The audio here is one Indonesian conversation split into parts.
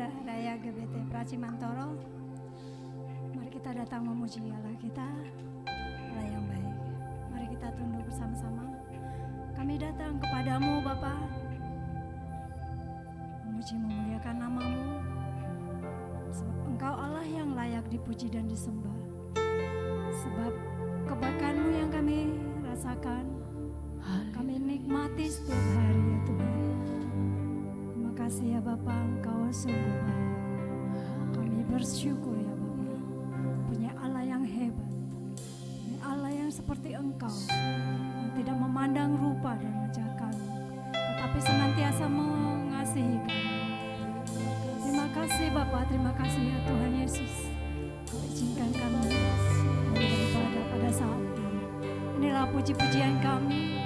Ibadah Raya GBT Praci Mantoro. Mari kita datang memuji Allah kita, Allah yang baik. Mari kita tunduk bersama-sama. Kami datang kepadamu Bapa, memuji memuliakan namamu, sebab Engkau Allah yang layak dipuji dan disembah. Sebab kebaikan-Mu yang kami rasakan, kami nikmati setiap hari ya Tuhan. Terima kasih ya Bapa, Engkau sungguh baik. Kami bersyukur ya Bapa, punya Allah yang hebat, punya Allah yang seperti Engkau, yang tidak memandang rupa dan wajah kami, tetapi senantiasa mengasihi kami. Terima kasih Bapa, terima kasih ya Tuhan Yesus. Kau izinkan kami beribadah pada saat ini. Inilah puji-pujian kami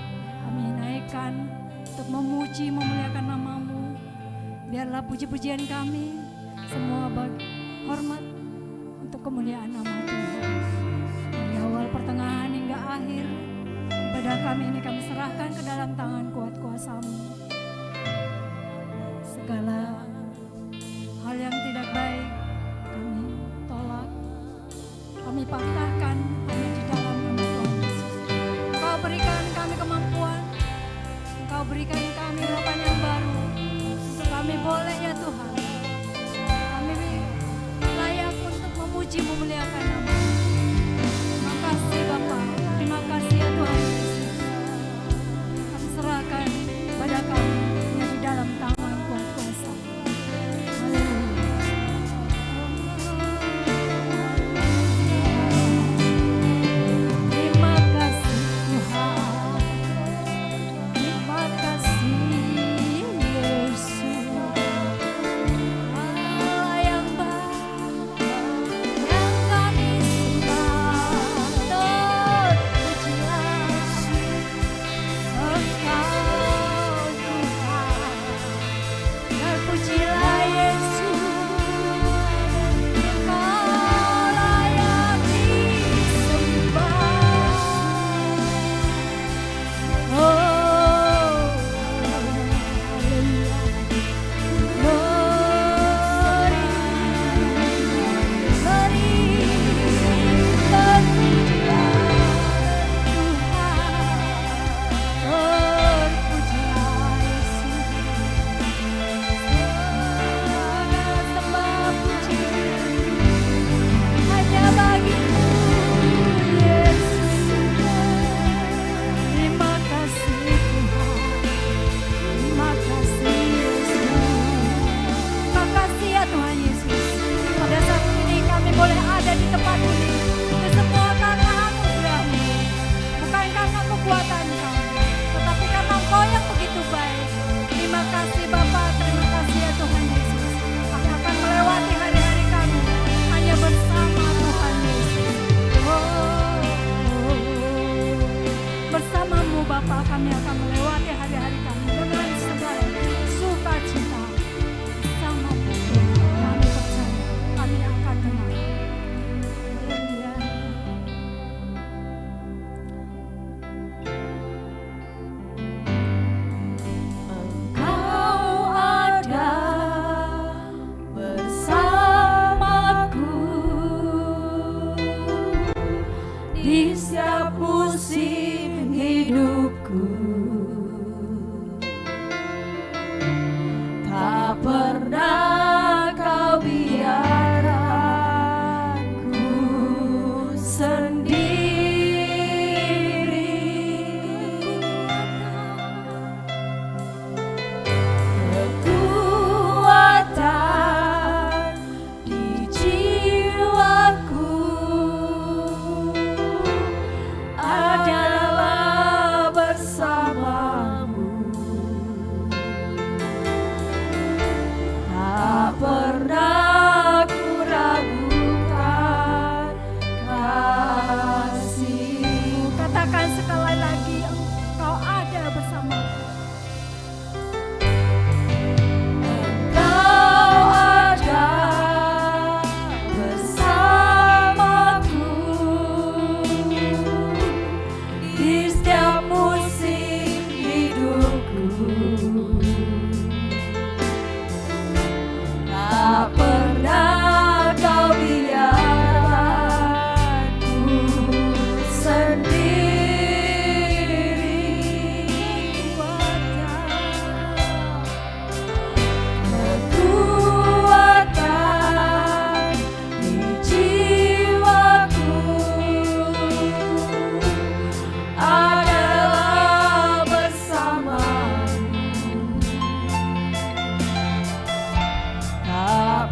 naikkan untuk memuji memuliakan namamu. Biarlah puji-pujian kami semua hormat untuk kemuliaan nama Tuhan. Dari awal pertengahan hingga akhir ibadah kami ini kami serahkan ke dalam tangan kuat kuasa-Mu. Segala hal yang tidak baik kami tolak, kami patahkan hanya di dalam nama Tuhan Yesus. Engkau berikan kami kemampuan, Engkau berikan kami harapan yang baru untuk kami boleh ya Tuhan, kami layak untuk memuji memuliakan nama-Mu. Terima kasih Bapa, terima kasih ya Tuhan Yesus. Kami serahkan pada kami yang di dalam tangan kuat kuasa. Tak pernah kau biarkan ku sendiri. Kekuatan di jiwaku adalah bersamamu. Tak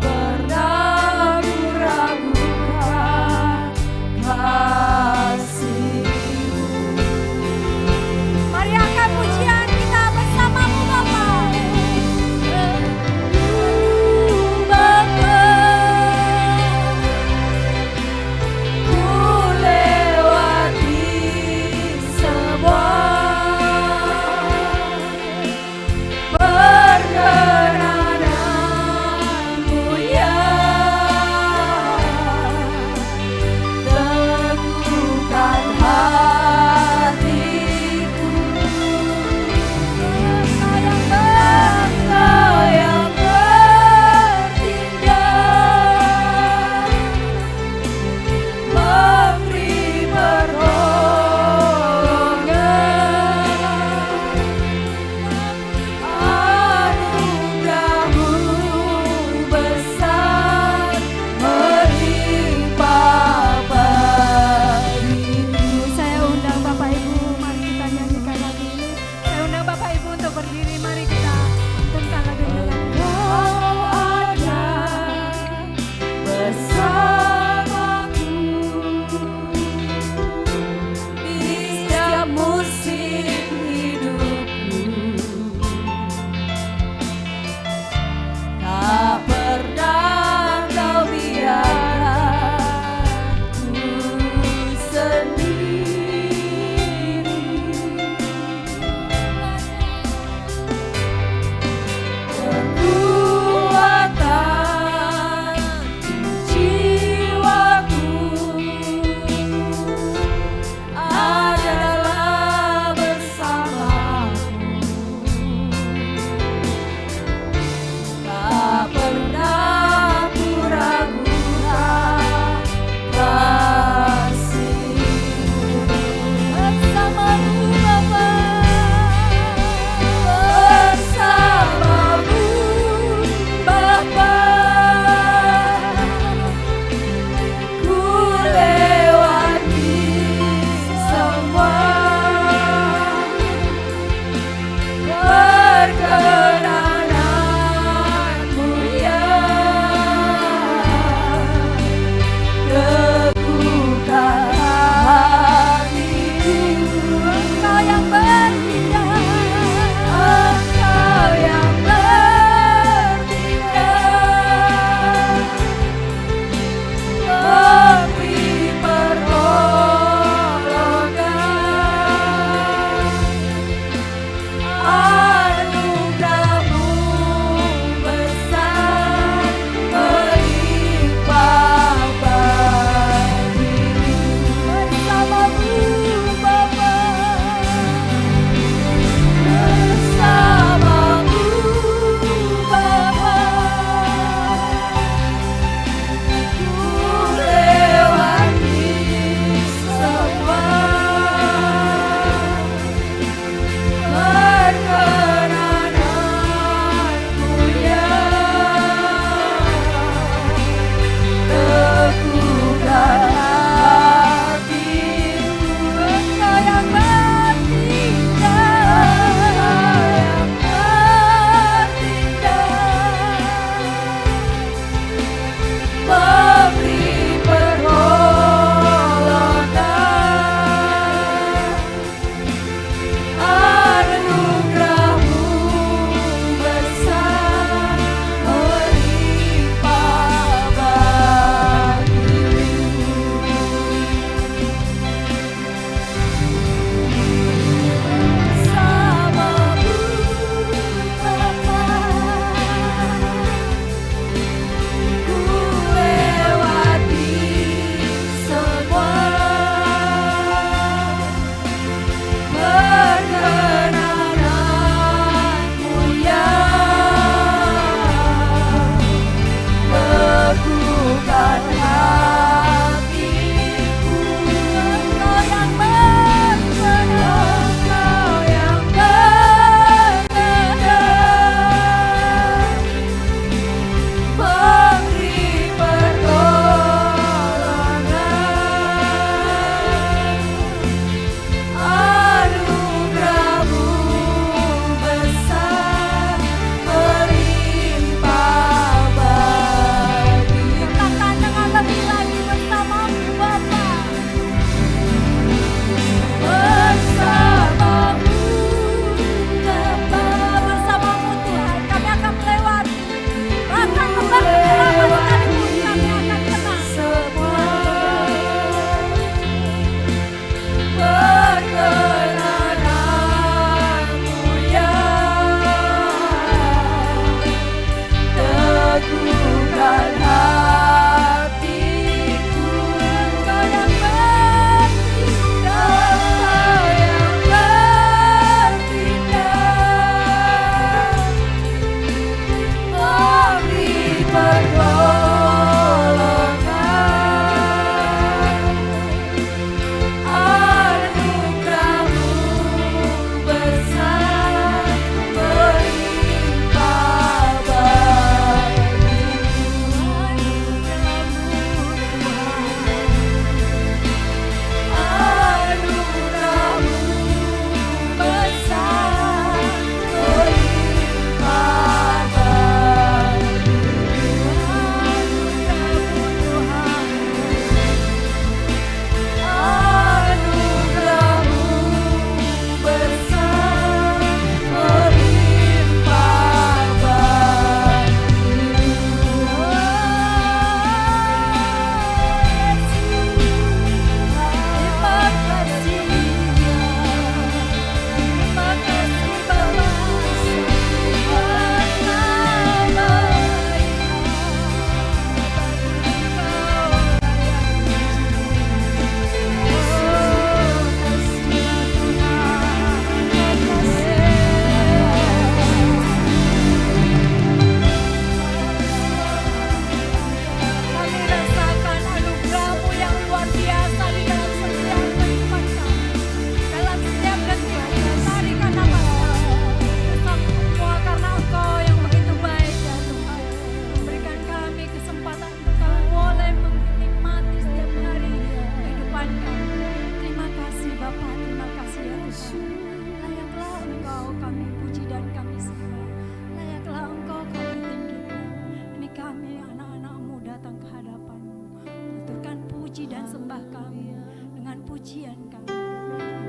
puji dan sembah kami dengan pujian kami.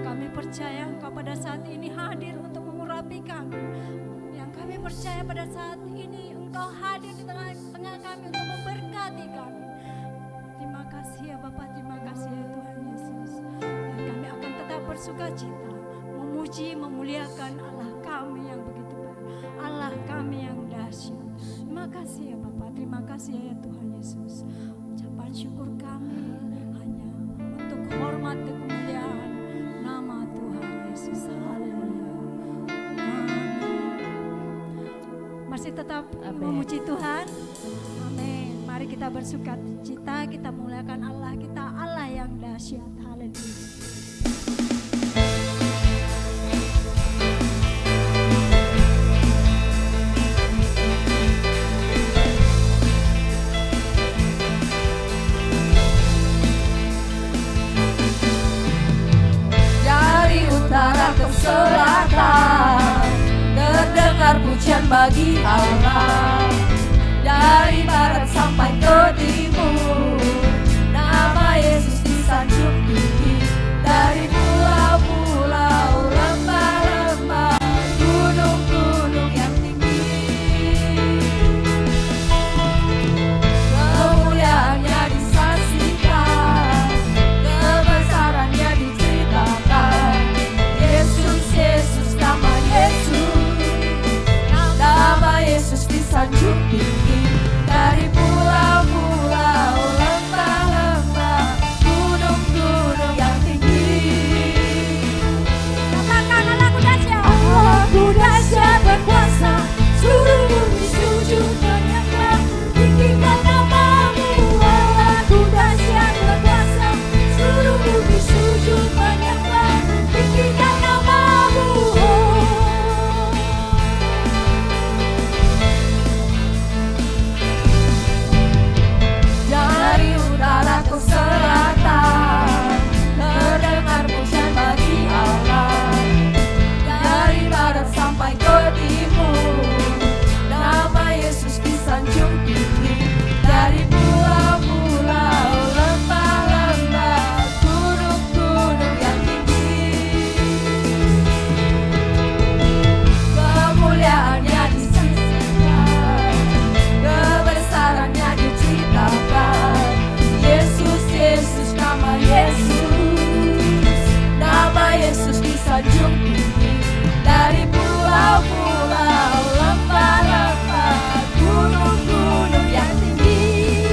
Kami percaya Engkau pada saat ini hadir untuk mengurapi kami. Yang kami percaya pada saat ini Engkau hadir di tengah-tengah kami untuk memberkati kami. Terima kasih ya Bapak, terima kasih ya Tuhan Yesus. Dan kami akan tetap bersukacita, memuji, memuliakan Allah kami yang begitu baik, Allah kami yang dahsyat. Terima kasih ya Bapak, terima kasih ya Tuhan Yesus. Ucapan syukur kami hanya untuk hormat dan kemuliaan nama Tuhan Yesus. Haleluya. Amin. Masih tetap memuji Tuhan. Amin. Mari kita bersukacita, kita muliakan Allah kita, Allah yang dahsyat. Haleluya. Ke selatan terdengar pujian bagi Allah, dari barat sampai ke timur nama Yesus disanjung tinggi, dari pulau-pulau, lembah-lembah, gunung-gunung yang tinggi. Kemuliaannya disaksikan, kebesarannya diceritakan. Yesus, nama Yesus disanjung tinggi, dari pulau-pulau, lembah-lembah, gunung-gunung yang tinggi. Katakan Allahku dahsyat, Allahku dahsyat berkuasa, seluruh bumi sujud menyembah, tinggikan namamu. Allahku dahsyat berkuasa, seluruh bumi sujud menyembah, tinggikan namamu. Dari utara ke selatan terdengar pujian bagi Allah, dari barat sampai ke timur nama Yesus disanjung tinggi, dari pulau-pulau, lembah-lembah, gunung-gunung yang tinggi. Kemuliaannya disaksikan, kebesarannya diceritakan. Yesus, nama Yesus disanjung tinggi, dari pulau-pulau, lembah-lembah, gunung-gunung yang tinggi.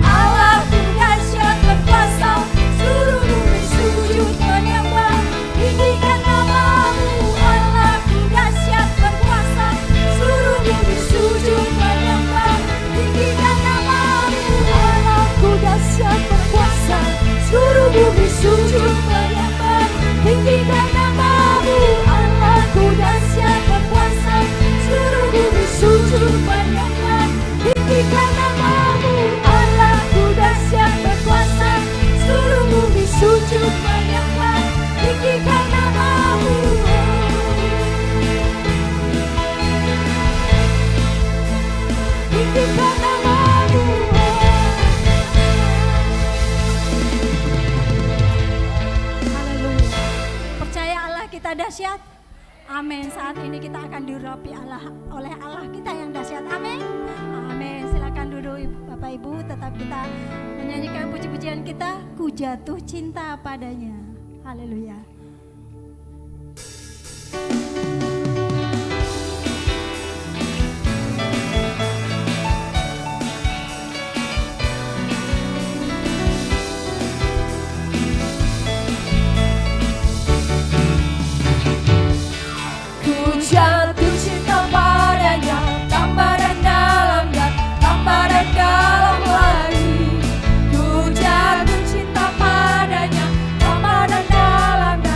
Allahku dahsyat berkuasa, seluruh bumi sujud menyembah, tinggikan namamu. Allahku dahsyat berkuasa, seluruh bumi sujud menyembah, tinggikan namamu. Allahku dahsyat berkuasa, seluruh bumi sujud menyembah, tinggikan namamu. Allahku dahsyat berkuasa, seluruh bumi sujud menyembah, tinggikan namamu. Allahku dahsyat berkuasa, seluruh bumi sujud menyembah, tinggikan namamu. Tinggikan namamu. haleluya. Percaya Allah kita dahsyat. Amin. Saat ini kita akan diurapi oleh Allah kita yang dahsyat. Amin. Amin. Silakan duduk Bapak Ibu, tetap kita menyanyikan puji-pujian kita, Ku Jatuh Cinta Padanya. Haleluya. Ku jatuh cinta padanya, tambah dan dalam dan tambah dan dalam lagi. Ku jatuh cinta padanya, tambah dan dalam dan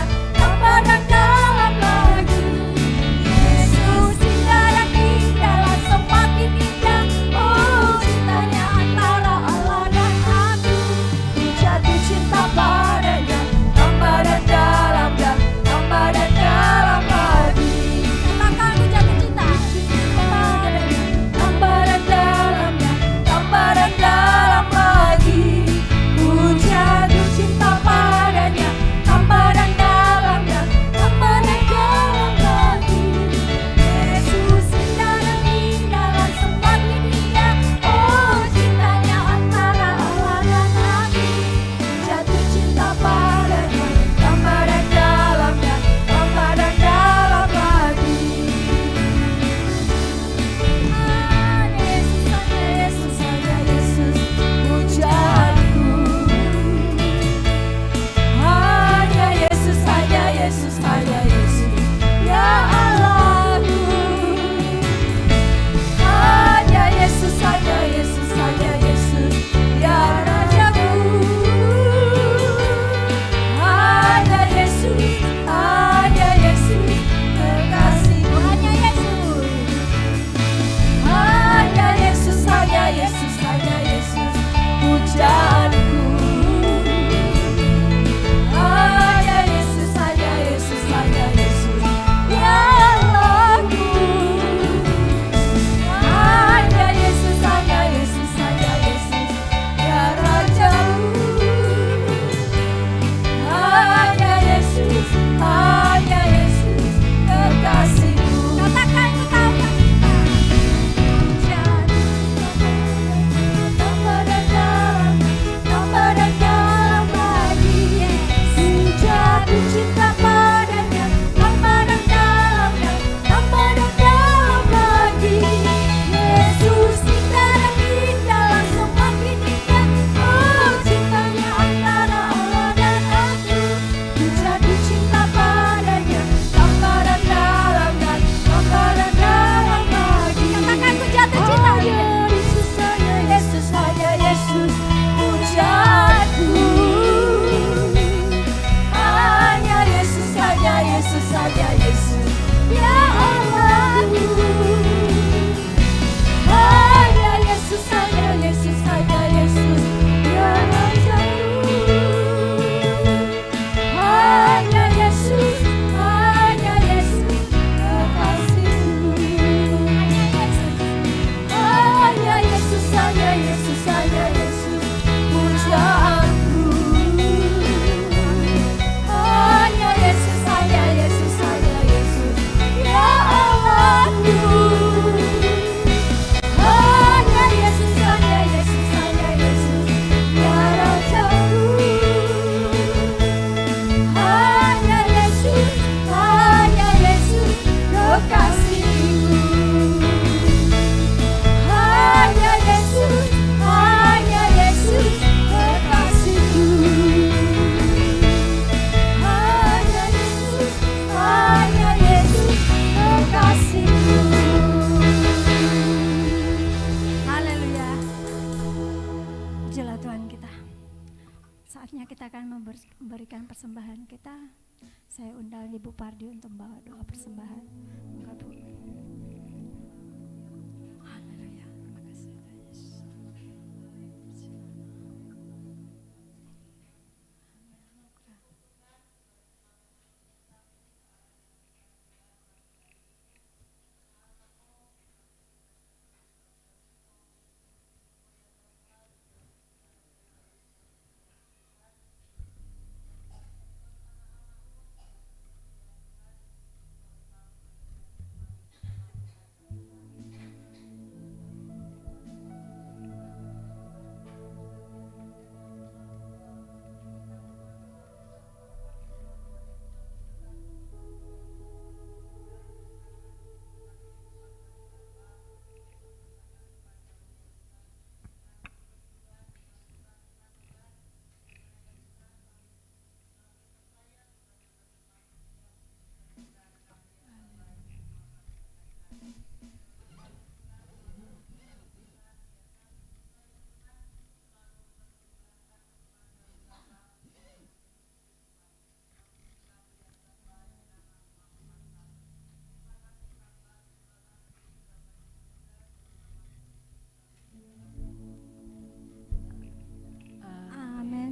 Selanjutnya kita akan memberikan persembahan kita. Saya undang Ibu Pardi untuk membawa doa persembahan. Enggak, Bu. Haleluya. Terima kasih Tuhan Yesus. Amin.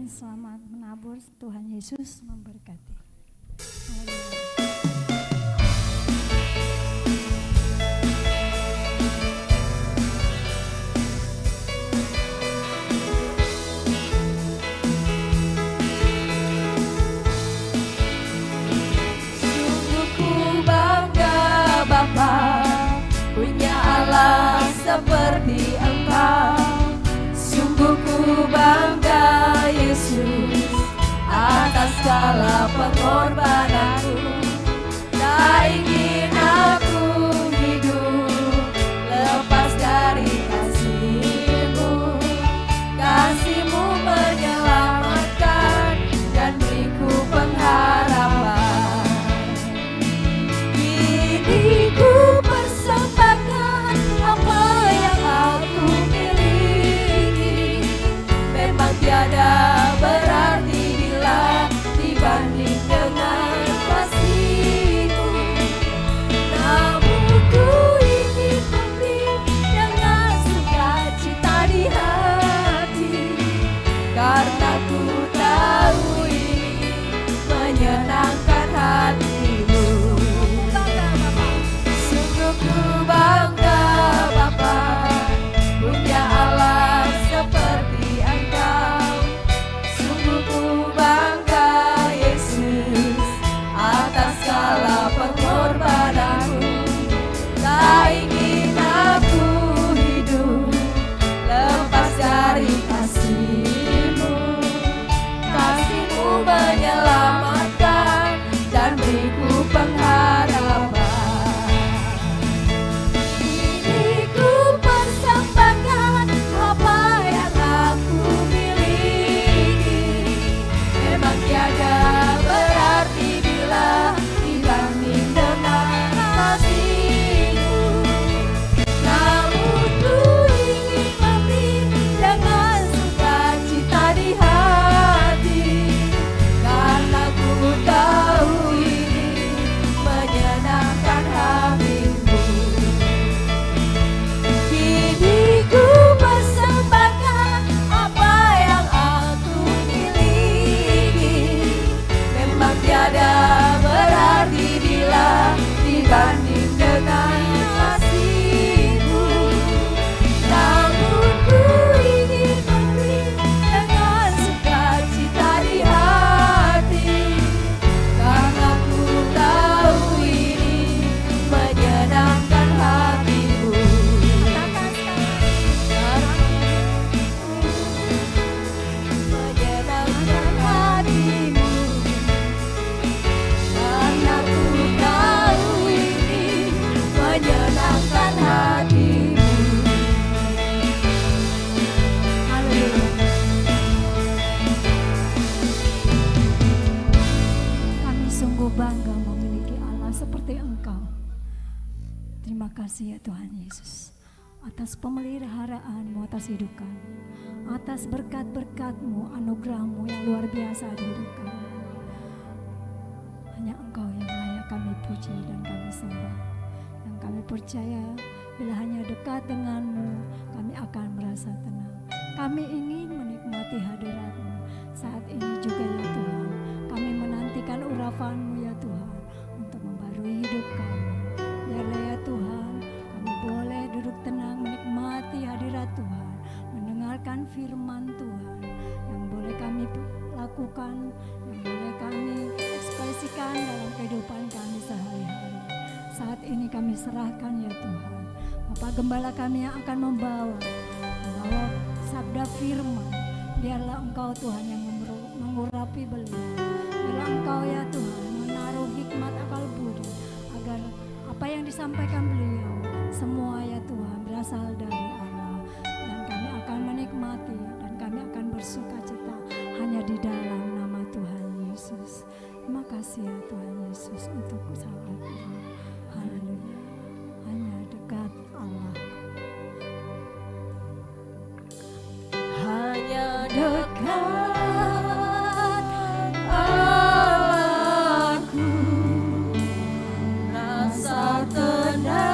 Selamat menabur. Tuhan Yesus memberkati. Haleluya. Sungguh ku bangga Bapa, punya Allah seperti Engkau. Sungguh ku bangga Yesus, atas segala pengorbananmu. Tak ingin aku hidup lepas dari kasih-Mu. Kasih-Mu menyelamatkan dan beriku pengharapan. Kini ku persembahkan apa yang aku miliki. Memang tiada berarti bila dibanding dengan kasih-Mu. Namun ku ingin memberi dengan sukacita di hati, karena ku tahu ini menyenangkan hati-Mu. Sungguh ku bangga Bapa, punya Allah seperti Engkau. Sungguh ku bangga Yesus, atas segala pengorbananmu. Tak ingin aku hidup lepas dari kasih-Mu. Kasih-Mu menyelamatkan dan beriku pengharapan. Kini ku persembahkan apa yang aku miliki. Memang tiada berarti bila dibanding dengan kasih-Mu. Namun ku ingin memberi dengan sukacita di hati, karena ku tahu ini menyenangkan hati-Mu. Kini ku persembahkan apa yang aku miliki. Memang tiada berarti bila dibanding dengan kasih-Mu. Namun ku ingin memberi dengan sukacita di hati, karena ku tahu ini menyenangkan hati-Mu. Menyenangkan hati-Mu, karena ku tahu ini menyenangkan hati-Mu. Haleluya. Kami sungguh bangga memiliki Allah seperti Engkau. Terima kasih ya Tuhan Yesus. atas pemeliharaanmu atas hidup kami, atas berkat-berkat-Mu, anugerah-Mu yang luar biasa di hidup kami. Hanya Engkau yang layak kami puji dan kami sembah, yang kami percaya bila hanya dekat dengan-Mu kami akan merasa tenang. Kami ingin menikmati hadirat-Mu saat ini juga ya Tuhan. Kami menantikan urapan-Mu ya Tuhan untuk membarui hidup kami. Biarlah ya Tuhan kami boleh duduk tenang menikmati hadirat Tuhan, mendengarkan firman Tuhan yang boleh kami lakukan, yang boleh kami ekspresikan dalam kehidupan kami sehari-hari. Saat ini kami serahkan ya Tuhan, Bapak Gembala kami yang akan membawa sabda firman. Biarlah Engkau Tuhan yang mengurapi beliau. Biarlah Engkau ya Tuhan menaruh hikmat akal budi, agar apa yang disampaikan beliau semua ya Tuhan berasal dari Allah, dan kami akan menikmati dan kami akan bersukacita hanya di dalam nama Tuhan Yesus. Terima kasih ya Tuhan Yesus untuk saat ini. Haleluya. Hanya dekat Allah. Hanya dekat Allahku, rasa tenang.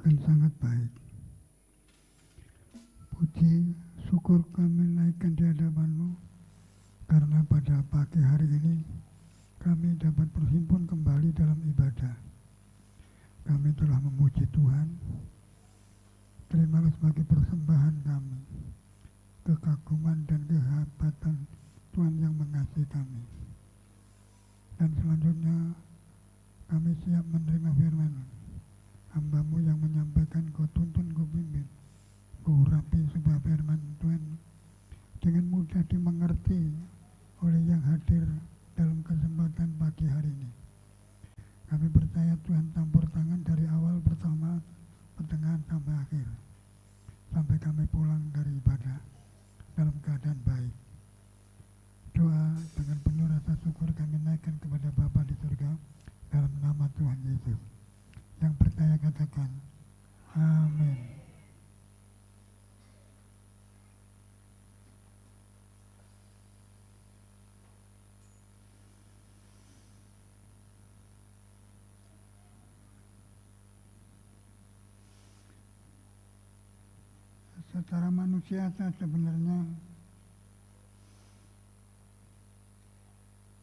dan sangat baik. Puji syukur kami naikkan di hadapan-Mu, karena pada pagi hari ini kami dapat berhimpun kembali dalam ibadah. Kami telah memuji Tuhan. Terimalah sebagai persembahan kami, kekaguman dan kehebatan Tuhan yang mengasihi kami. Dan selanjutnya kami siap menerima firman hamba-Mu yang menyampaikan, Kau tuntun, Kau pimpin, Kau urapi supaya firman Tuhan dengan mudah dimengerti oleh yang hadir dalam kesempatan pagi hari ini. Kami percaya Tuhan campur tangan dari awal pertama, pertengahan sampai akhir, sampai kami pulang dari ibadah dalam keadaan baik. Doa dengan penuh rasa syukur kami naikkan kepada Bapa di surga dalam nama Tuhan Yesus. Yang percaya katakan amin. Secara manusia saya sebenarnya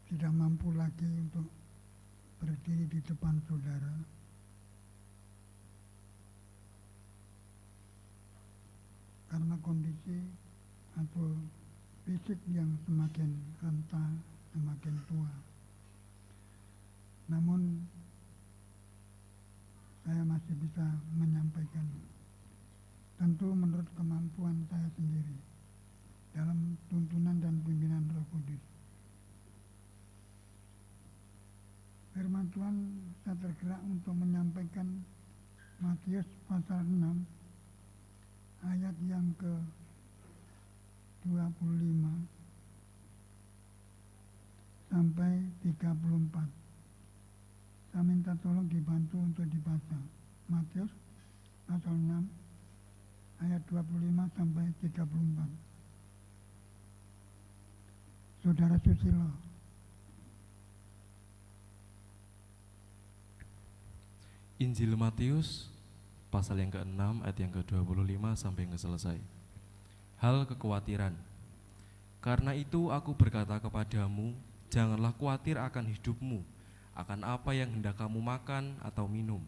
tidak mampu lagi untuk berdiri di depan saudara. Karena kondisi atau fisik yang semakin renta, semakin tua. Namun saya masih bisa menyampaikan, tentu menurut kemampuan saya sendiri dalam tuntunan dan pimpinan Roh Kudus. Firman Tuhan saya tergerak untuk menyampaikan Matius pasal 6 ayat yang ke-25 sampai 34. Saya minta tolong dibantu untuk dibaca. Matius pasal 6 ayat 25 sampai 34. Saudara Susilo. Injil Matius pasal yang ke-6 ayat yang ke-25 sampai yang selesai. Hal kekhawatiran. Karena itu aku berkata kepadamu, janganlah khawatir akan hidupmu, akan apa yang hendak kamu makan atau minum,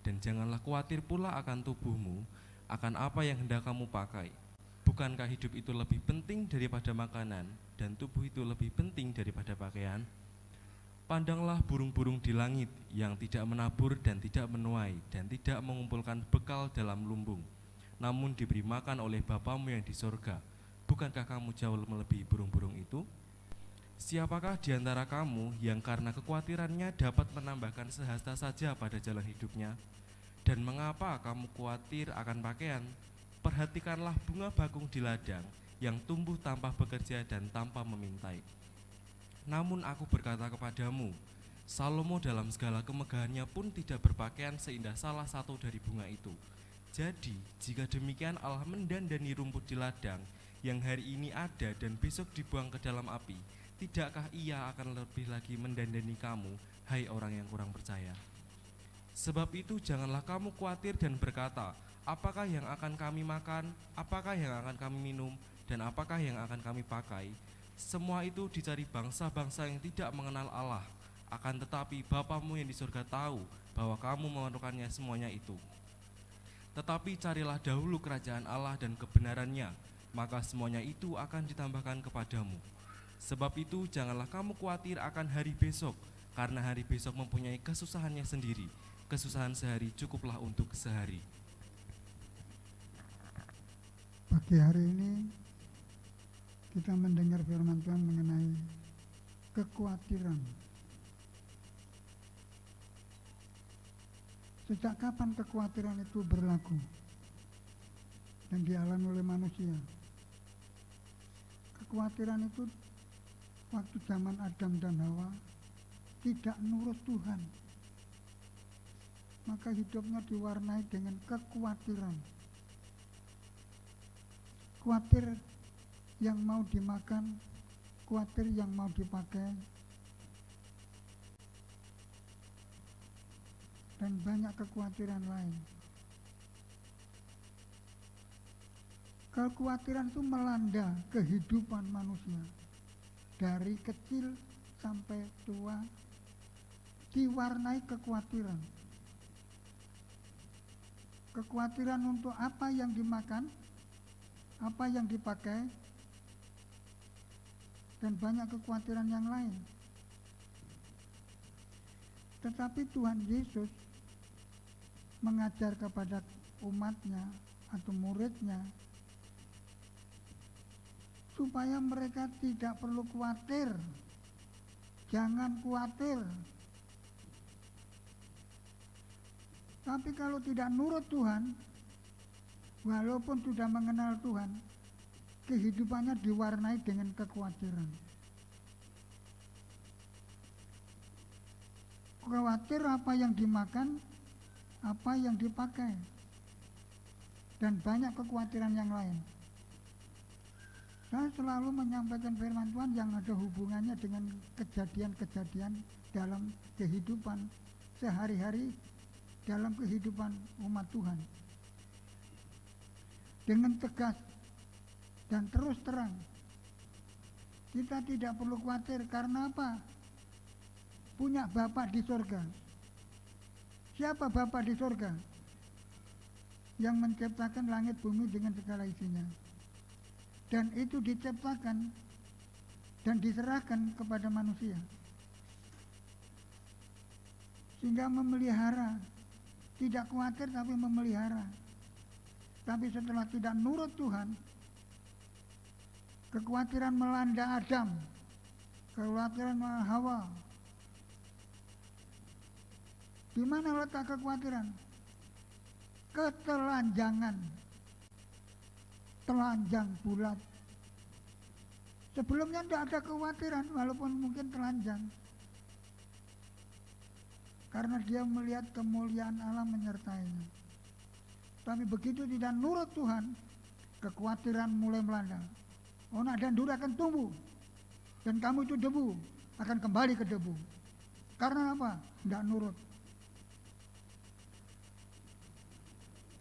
dan janganlah khawatir pula akan tubuhmu, akan apa yang hendak kamu pakai. Bukankah hidup itu lebih penting daripada makanan, dan tubuh itu lebih penting daripada pakaian? Pandanglah burung-burung di langit yang tidak menabur dan tidak menuai dan tidak mengumpulkan bekal dalam lumbung, namun diberi makan oleh Bapamu yang di sorga. Bukankah kamu jauh melebihi burung-burung itu? Siapakah di antara kamu yang karena kekhawatirannya dapat menambahkan sehasta saja pada jalan hidupnya? Dan mengapa kamu khawatir akan pakaian? Perhatikanlah bunga bakung di ladang yang tumbuh tanpa bekerja dan tanpa memintai. Namun aku berkata kepadamu, Salomo dalam segala kemegahannya pun tidak berpakaian seindah salah satu dari bunga itu. Jadi, jika demikian Allah mendandani rumput di ladang yang hari ini ada dan besok dibuang ke dalam api, tidakkah Ia akan lebih lagi mendandani kamu, hai orang yang kurang percaya? Sebab itu janganlah kamu khawatir dan berkata, apakah yang akan kami makan, apakah yang akan kami minum, dan apakah yang akan kami pakai? Semua itu dicari bangsa-bangsa yang tidak mengenal Allah. Akan tetapi Bapamu yang di surga tahu bahwa kamu memerlukannya semuanya itu. Tetapi carilah dahulu kerajaan Allah dan kebenarannya, maka semuanya itu akan ditambahkan kepadamu. Sebab itu janganlah kamu khawatir akan hari besok, karena hari besok mempunyai kesusahannya sendiri. Kesusahan sehari cukuplah untuk sehari. Pagi hari ini kita mendengar firman Tuhan mengenai kekhawatiran. Sejak kapan kekhawatiran itu berlaku dan dialami oleh manusia? Kekhawatiran itu waktu zaman Adam dan Hawa tidak nurut Tuhan, maka hidupnya diwarnai dengan kekhawatiran. Khawatir yang mau dimakan, khawatir yang mau dipakai, dan banyak kekhawatiran lain. Kekhawatiran itu melanda kehidupan manusia. Dari kecil sampai tua diwarnai kekhawatiran. Kekhawatiran untuk apa yang dimakan, apa yang dipakai, dan banyak kekhawatiran yang lain. Tetapi Tuhan Yesus mengajar kepada umatnya atau muridnya supaya mereka tidak perlu khawatir. Jangan khawatir. Tapi kalau tidak nurut Tuhan, walaupun sudah mengenal Tuhan, kehidupannya diwarnai dengan kekhawatiran. Khawatir apa yang dimakan, apa yang dipakai, dan banyak kekhawatiran yang lain. Saya selalu menyampaikan firman Tuhan yang ada hubungannya dengan kejadian-kejadian dalam kehidupan sehari-hari, dalam kehidupan umat Tuhan. Dengan tegas dan terus terang. Kita tidak perlu khawatir karena apa? Punya Bapa di surga. Siapa Bapa di surga? Yang menciptakan langit bumi dengan segala isinya. Dan itu diciptakan dan diserahkan kepada manusia. Sehingga memelihara. Tidak khawatir tapi memelihara. Tapi setelah tidak nurut Tuhan, kekhawatiran melanda Adam, kekhawatiran melanda Hawa. Di mana letak kekhawatiran? Ketelanjangan. Telanjang bulat. Sebelumnya tidak ada kekhawatiran, walaupun mungkin telanjang. Karena dia melihat kemuliaan Allah menyertainya. Tapi begitu tidak nurut Tuhan, kekhawatiran mulai melanda. Onak dan duri akan tumbuh. Dan kamu itu debu, akan kembali ke debu. Karena apa? Tidak nurut.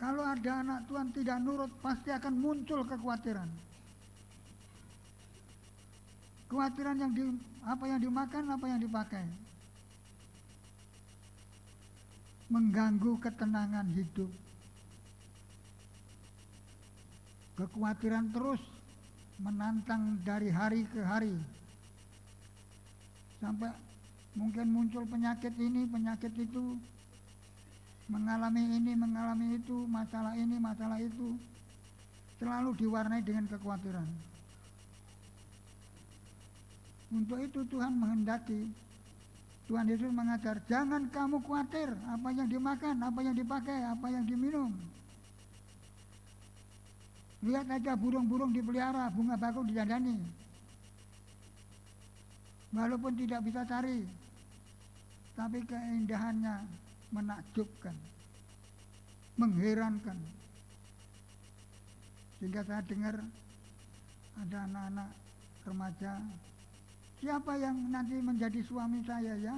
Kalau ada anak Tuhan tidak nurut, pasti akan muncul kekhawatiran. Kekhawatiran apa yang dimakan, apa yang dipakai. Mengganggu ketenangan hidup. Kekhawatiran terus menantang dari hari ke hari. Sampai mungkin muncul penyakit ini, penyakit itu. Mengalami ini, mengalami itu, masalah ini, masalah itu. Selalu diwarnai dengan kekhawatiran. Untuk itu Tuhan menghendaki, Tuhan Yesus mengajar, jangan kamu khawatir apa yang dimakan, apa yang dipakai, apa yang diminum. Lihat aja burung-burung dipelihara, bunga bakung didandani. Walaupun tidak bisa cari, tapi keindahannya menakjubkan, mengherankan. Sehingga saya dengar ada anak-anak remaja, siapa yang nanti menjadi suami saya ya?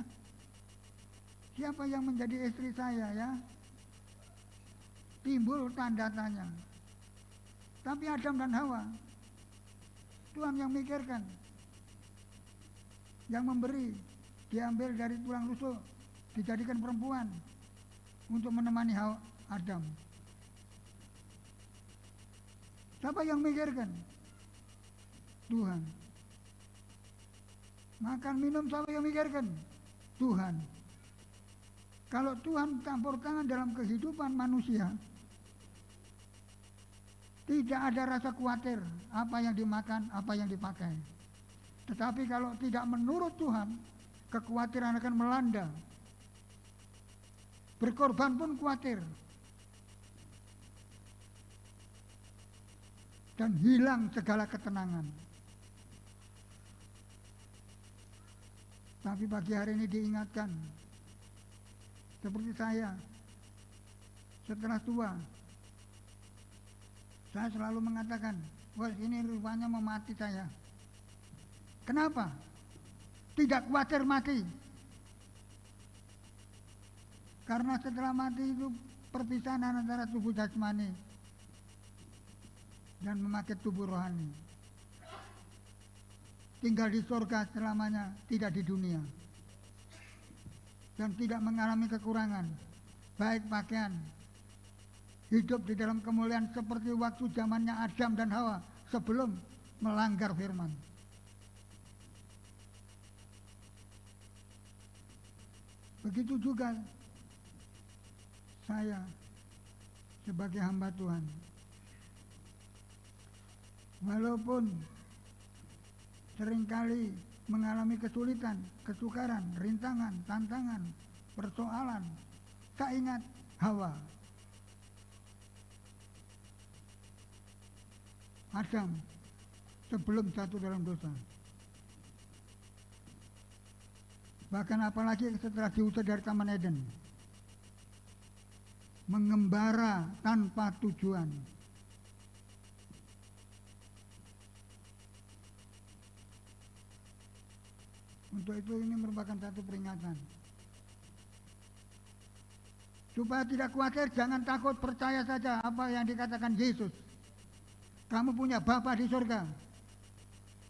Siapa yang menjadi istri saya ya? Timbul tanda tanya. Tapi Adam dan Hawa, Tuhan yang mikirkan, yang memberi, diambil dari tulang rusuk, dijadikan perempuan untuk menemani Adam. Siapa yang mikirkan? Tuhan. Makan minum siapa yang mikirkan? Tuhan. Kalau Tuhan campur tangan dalam kehidupan manusia, tidak ada rasa khawatir apa yang dimakan, apa yang dipakai. Tetapi kalau tidak menurut Tuhan, kekhawatiran akan melanda. Berkorban pun khawatir. Dan hilang segala ketenangan. Tapi pagi hari ini diingatkan, seperti saya, setelah tua, saya selalu mengatakan, wah ini rupanya mau mati saya. Kenapa? Tidak khawatir mati. Karena setelah mati itu perpisahan antara tubuh jasmani dan memakai tubuh rohani. Tinggal di surga selamanya, tidak di dunia. Dan tidak mengalami kekurangan, baik pakaian. Hidup di dalam kemuliaan seperti waktu zamannya Adam dan Hawa sebelum melanggar firman. Begitu juga saya sebagai hamba Tuhan. Walaupun seringkali mengalami kesulitan, kesukaran, rintangan, tantangan, persoalan, tak ingat Hawa, Adam sebelum jatuh dalam dosa. Bahkan apalagi setelah diusir dari Taman Eden, mengembara tanpa tujuan. Untuk itu ini merupakan satu peringatan. Supaya tidak khawatir, jangan takut, percaya saja apa yang dikatakan Yesus. Kamu punya Bapa di surga.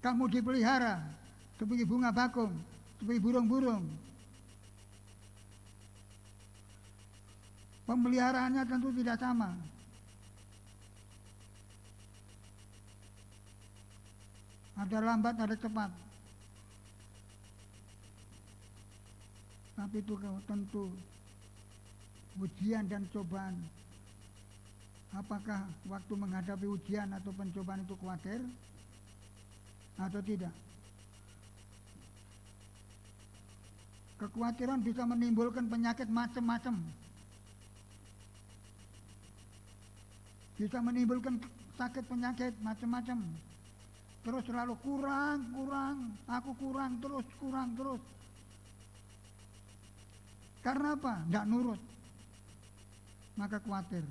Kamu dipelihara seperti bunga bakung, seperti burung-burung. Pemeliharaannya tentu tidak sama. Ada lambat, ada cepat. Tapi itu tentu ujian dan cobaan. Apakah waktu menghadapi ujian atau pencobaan itu khawatir atau tidak? Kekhawatiran bisa menimbulkan penyakit macam-macam. Bisa menimbulkan sakit penyakit macam-macam. Terus selalu kurang, aku kurang terus. Karena apa? Tidak nurut. Maka khawatir.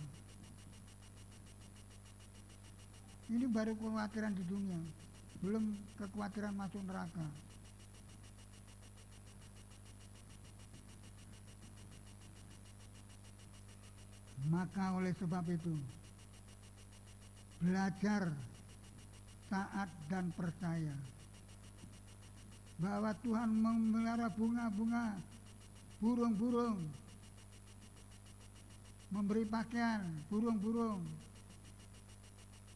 Ini baru kekhawatiran di dunia. Belum kekhawatiran masuk neraka. Maka oleh sebab itu, belajar taat dan percaya bahwa Tuhan memelihara bunga-bunga, burung-burung, memberi pakaian burung-burung,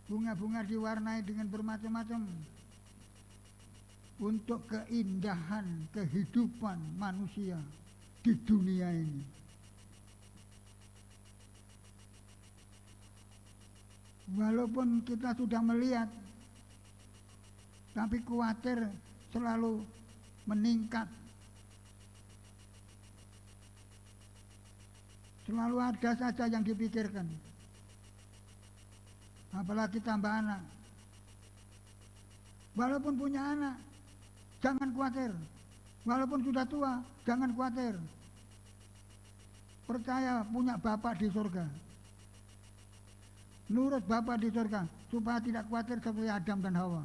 bunga-bunga diwarnai dengan bermacam-macam untuk keindahan kehidupan manusia di dunia ini. Walaupun kita sudah melihat, tapi khawatir selalu meningkat. Selalu ada saja yang dipikirkan. Apalagi tambah anak. Walaupun punya anak, jangan khawatir. Walaupun sudah tua, jangan khawatir. Percaya punya Bapa di surga. Nurut Bapa di surga, supaya tidak khawatir seperti Adam dan Hawa.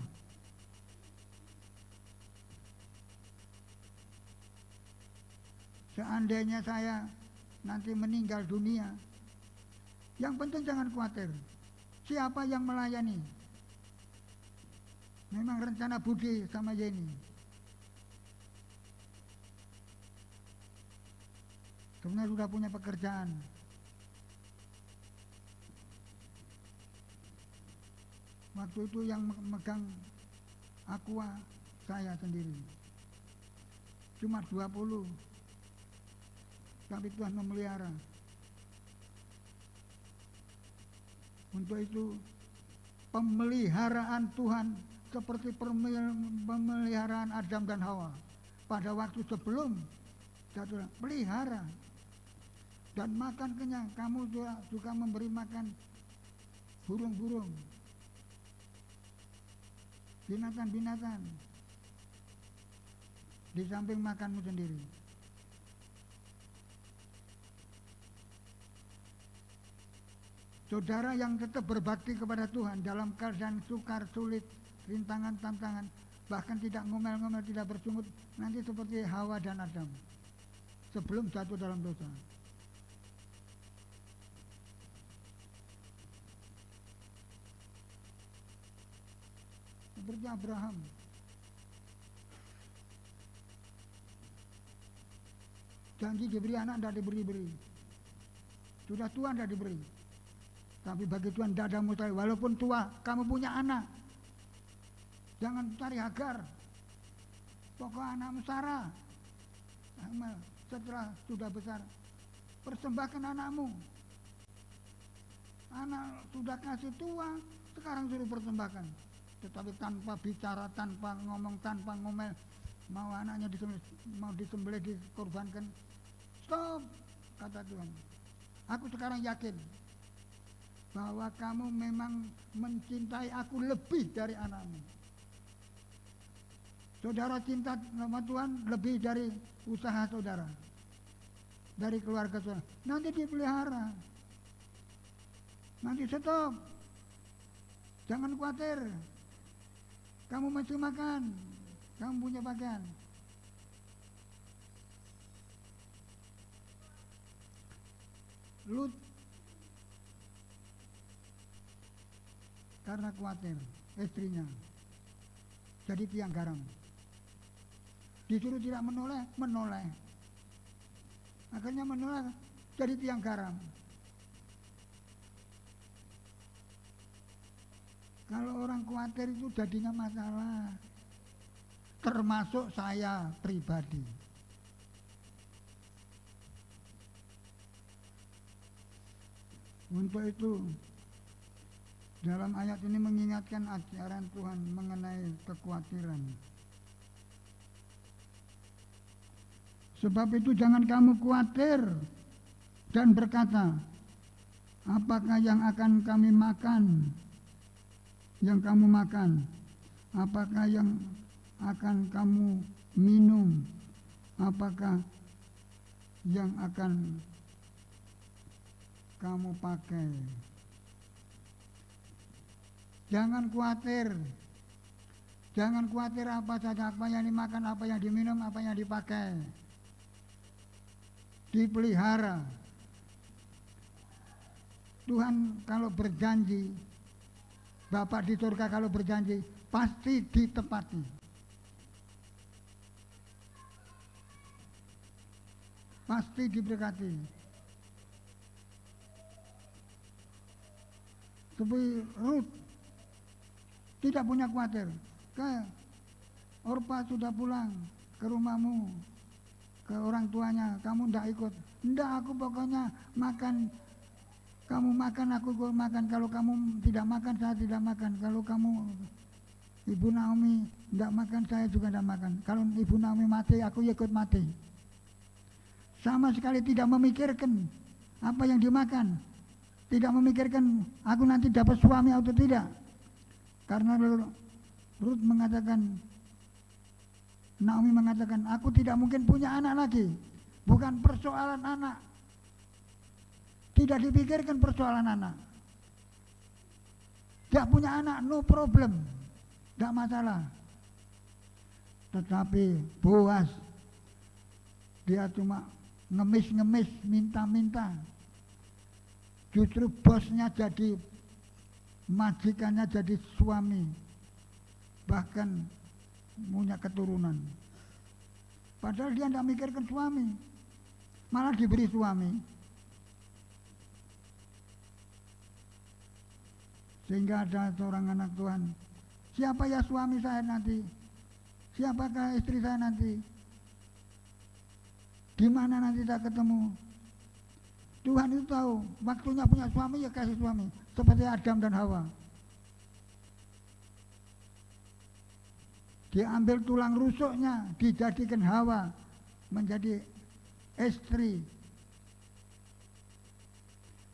Seandainya saya nanti meninggal dunia, yang penting jangan khawatir. Siapa yang melayani? Memang rencana Budi sama Yeni. Sebenarnya sudah punya pekerjaan. Waktu itu yang megang Aqua saya sendiri. Cuma 20. Tapi Tuhan memelihara. Untuk itu pemeliharaan Tuhan seperti pemeliharaan Adam dan Hawa pada waktu sebelum jatuh, pelihara dan makan kenyang. Kamu juga memberi makan burung-burung, binatang-binatang, di samping makanmu sendiri. Saudara yang tetap berbakti kepada Tuhan dalam keadaan sukar, sulit, rintangan, tantangan, bahkan tidak ngomel-ngomel, tidak bersungut, nanti seperti Hawa dan Adam sebelum jatuh dalam dosa. seperti Abraham. Janji diberi anak, tidak diberi-beri. Sudah tua, tidak diberi. Tapi bagi Tuhan tidak ada mustahil. Walaupun tua, kamu punya anak. Jangan cari Hagar. Pokok anakmu Sarah. Setelah sudah besar, persembahkan anakmu. Anak sudah kasih tua, sekarang suruh persembahkan. Tetapi tanpa bicara, tanpa ngomong, tanpa ngomel, mau anaknya disembelih, dikorbankan. Stop, kata Tuhan. Aku sekarang yakin bahwa kamu memang mencintai aku lebih dari anakmu. Saudara cinta sama Tuhan lebih dari usaha saudara, dari keluarga saudara. Nanti dipelihara. Nanti stop. Jangan khawatir. Kamu masih makan. Kamu punya pakaian. Lut karena khawatir istrinya jadi tiang garam. Disuruh tidak menoleh. Akhirnya menoleh jadi tiang garam. Kalau orang khawatir itu jadinya masalah. Termasuk saya pribadi. Untuk itu, dalam ayat ini mengingatkan ajaran Tuhan mengenai kekhawatiran. Sebab itu jangan kamu khawatir dan berkata, apakah yang akan kami makan? Yang kamu makan? Apakah yang akan kamu minum? Apakah yang akan kamu pakai? Jangan khawatir. Jangan khawatir apa saja, apa yang dimakan, apa yang diminum, apa yang dipakai. Dipelihara. Tuhan kalau berjanji, Bapa di surga kalau berjanji, pasti ditepati. Pasti diberkati. Seperti Ruth tidak punya khawatir. Orpa sudah pulang ke rumahmu, ke orang tuanya, kamu tidak ikut. Tidak, aku pokoknya makan. Kamu makan, aku makan. Kalau kamu tidak makan, saya tidak makan. Kalau kamu, Ibu Naomi tidak makan, saya juga tidak makan. Kalau Ibu Naomi mati, aku ikut mati. Sama sekali tidak memikirkan apa yang dimakan. Tidak memikirkan aku nanti dapat suami atau tidak. Karena Ruth mengatakan, Naomi mengatakan, aku tidak mungkin punya anak lagi. Bukan persoalan anak. Tidak dipikirkan persoalan anak. Tidak punya anak, no problem. Tidak masalah. Tetapi Boas, dia cuma ngemis-ngemis, minta-minta. Justru bosnya jadi, majikannya jadi suami. Bahkan punya keturunan. Padahal dia tidak mikirkan suami. Malah diberi suami. Sehingga ada seorang anak Tuhan, siapa ya suami saya nanti? Siapakah istri saya nanti? Di mana nanti saya ketemu? Tuhan itu tahu, waktunya punya suami ya kasih suami. Seperti Adam dan Hawa. Diambil tulang rusuknya, dijadikan Hawa menjadi istri.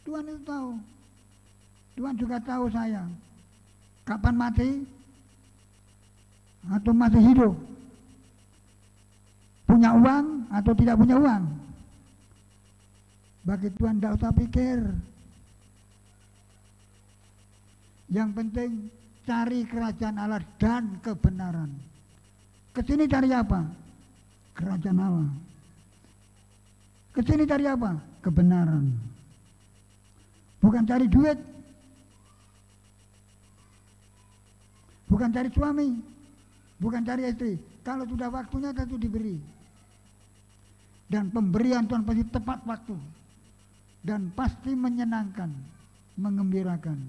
Tuhan itu tahu. Tuhan juga tahu saya kapan mati atau masih hidup, punya uang atau tidak punya uang. Bagi Tuhan tidak usah pikir. Yang penting cari kerajaan Allah dan kebenaran. Kesini cari apa? Kerajaan Allah. Kesini cari apa? Kebenaran. Bukan cari duit. bukan cari suami, bukan cari istri. Kalau sudah waktunya tentu diberi. Dan pemberian Tuhan pasti tepat waktu dan pasti menyenangkan, mengembirakan.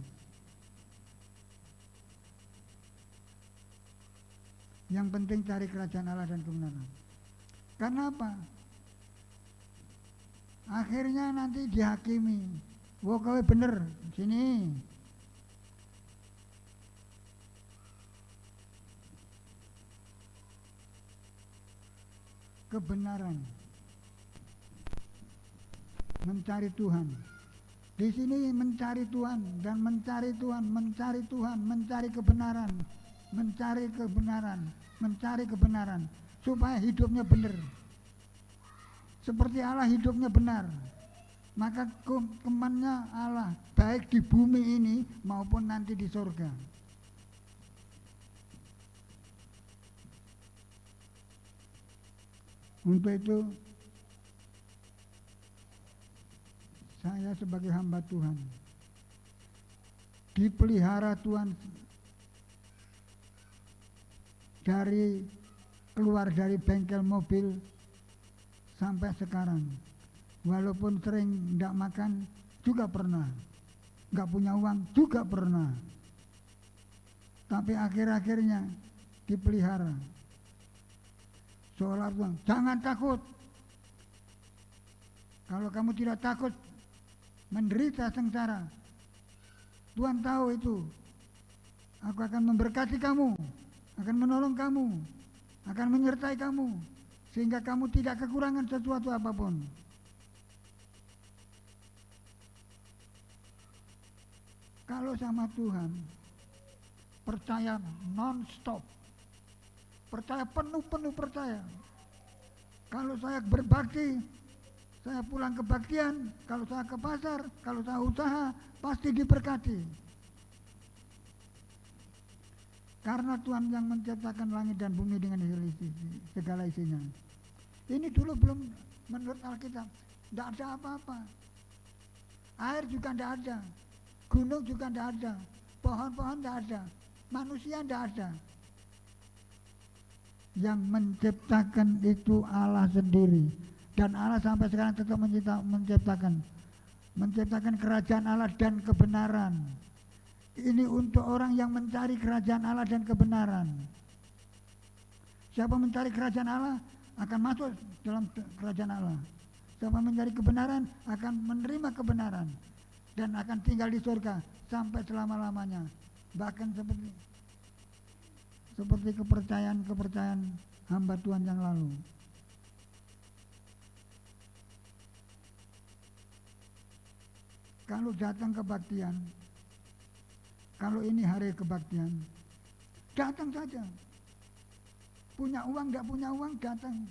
Yang penting cari kerajaan Allah dan kebenaran. Karena apa? Akhirnya nanti dihakimi. Wah, kowe bener, sini. Kebenaran. Mencari Tuhan. Di sini mencari Tuhan dan mencari Tuhan, mencari Tuhan, mencari kebenaran, mencari kebenaran, mencari kebenaran supaya hidupnya benar. Seperti Allah hidupnya benar. Maka kemannya Allah baik di bumi ini maupun nanti di surga. Untuk itu saya sebagai hamba Tuhan dipelihara Tuhan dari keluar dari bengkel mobil sampai sekarang. Walaupun sering tidak makan juga pernah, nggak punya uang juga pernah, tapi akhir-akhirnya dipelihara. Seolah Tuhan, jangan takut. Kalau kamu tidak takut menderita sengsara, Tuhan tahu itu. Aku akan memberkati kamu, akan menolong kamu, akan menyertai kamu, sehingga kamu tidak kekurangan sesuatu apapun. Kalau sama Tuhan, percaya non-stop, percaya penuh percaya. Kalau saya berbakti, saya pulang kebaktian, kalau saya ke pasar, kalau saya usaha, pasti diberkati. Karena Tuhan yang menciptakan langit dan bumi dengan segala isinya. Ini dulu belum menurut Alkitab, tidak ada apa-apa. Air juga tidak ada, gunung juga tidak ada, pohon-pohon tidak ada, manusia tidak ada. Yang menciptakan itu Allah sendiri. Dan Allah sampai sekarang tetap menciptakan kerajaan Allah dan kebenaran. Ini untuk orang yang mencari kerajaan Allah dan kebenaran. Siapa mencari kerajaan Allah akan masuk dalam kerajaan Allah. Siapa mencari kebenaran akan menerima kebenaran dan akan tinggal di surga sampai selama-lamanya. Bahkan seperti kepercayaan hamba Tuhan yang lalu. Kalau datang kebaktian, kalau ini hari kebaktian, datang saja. Punya uang, tidak punya uang, datang.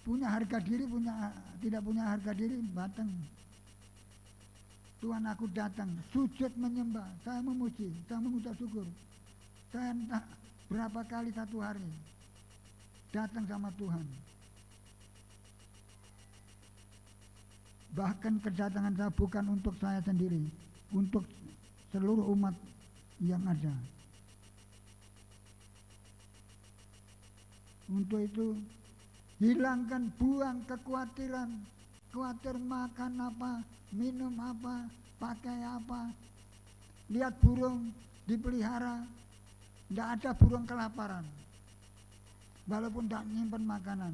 Punya harga diri, tidak punya harga diri, datang. Tuhan, aku datang, sujud menyembah, saya memuji, saya mengucap syukur. Saya entah berapa kali satu hari datang sama Tuhan. Bahkan kedatangan saya bukan untuk saya sendiri, untuk seluruh umat yang ada. Untuk itu, hilangkan, buang kekhawatiran, khawatir makan apa, minum apa, pakai apa. Lihat burung dipelihara, tidak ada burung kelaparan, walaupun tidak nyimpen makanan.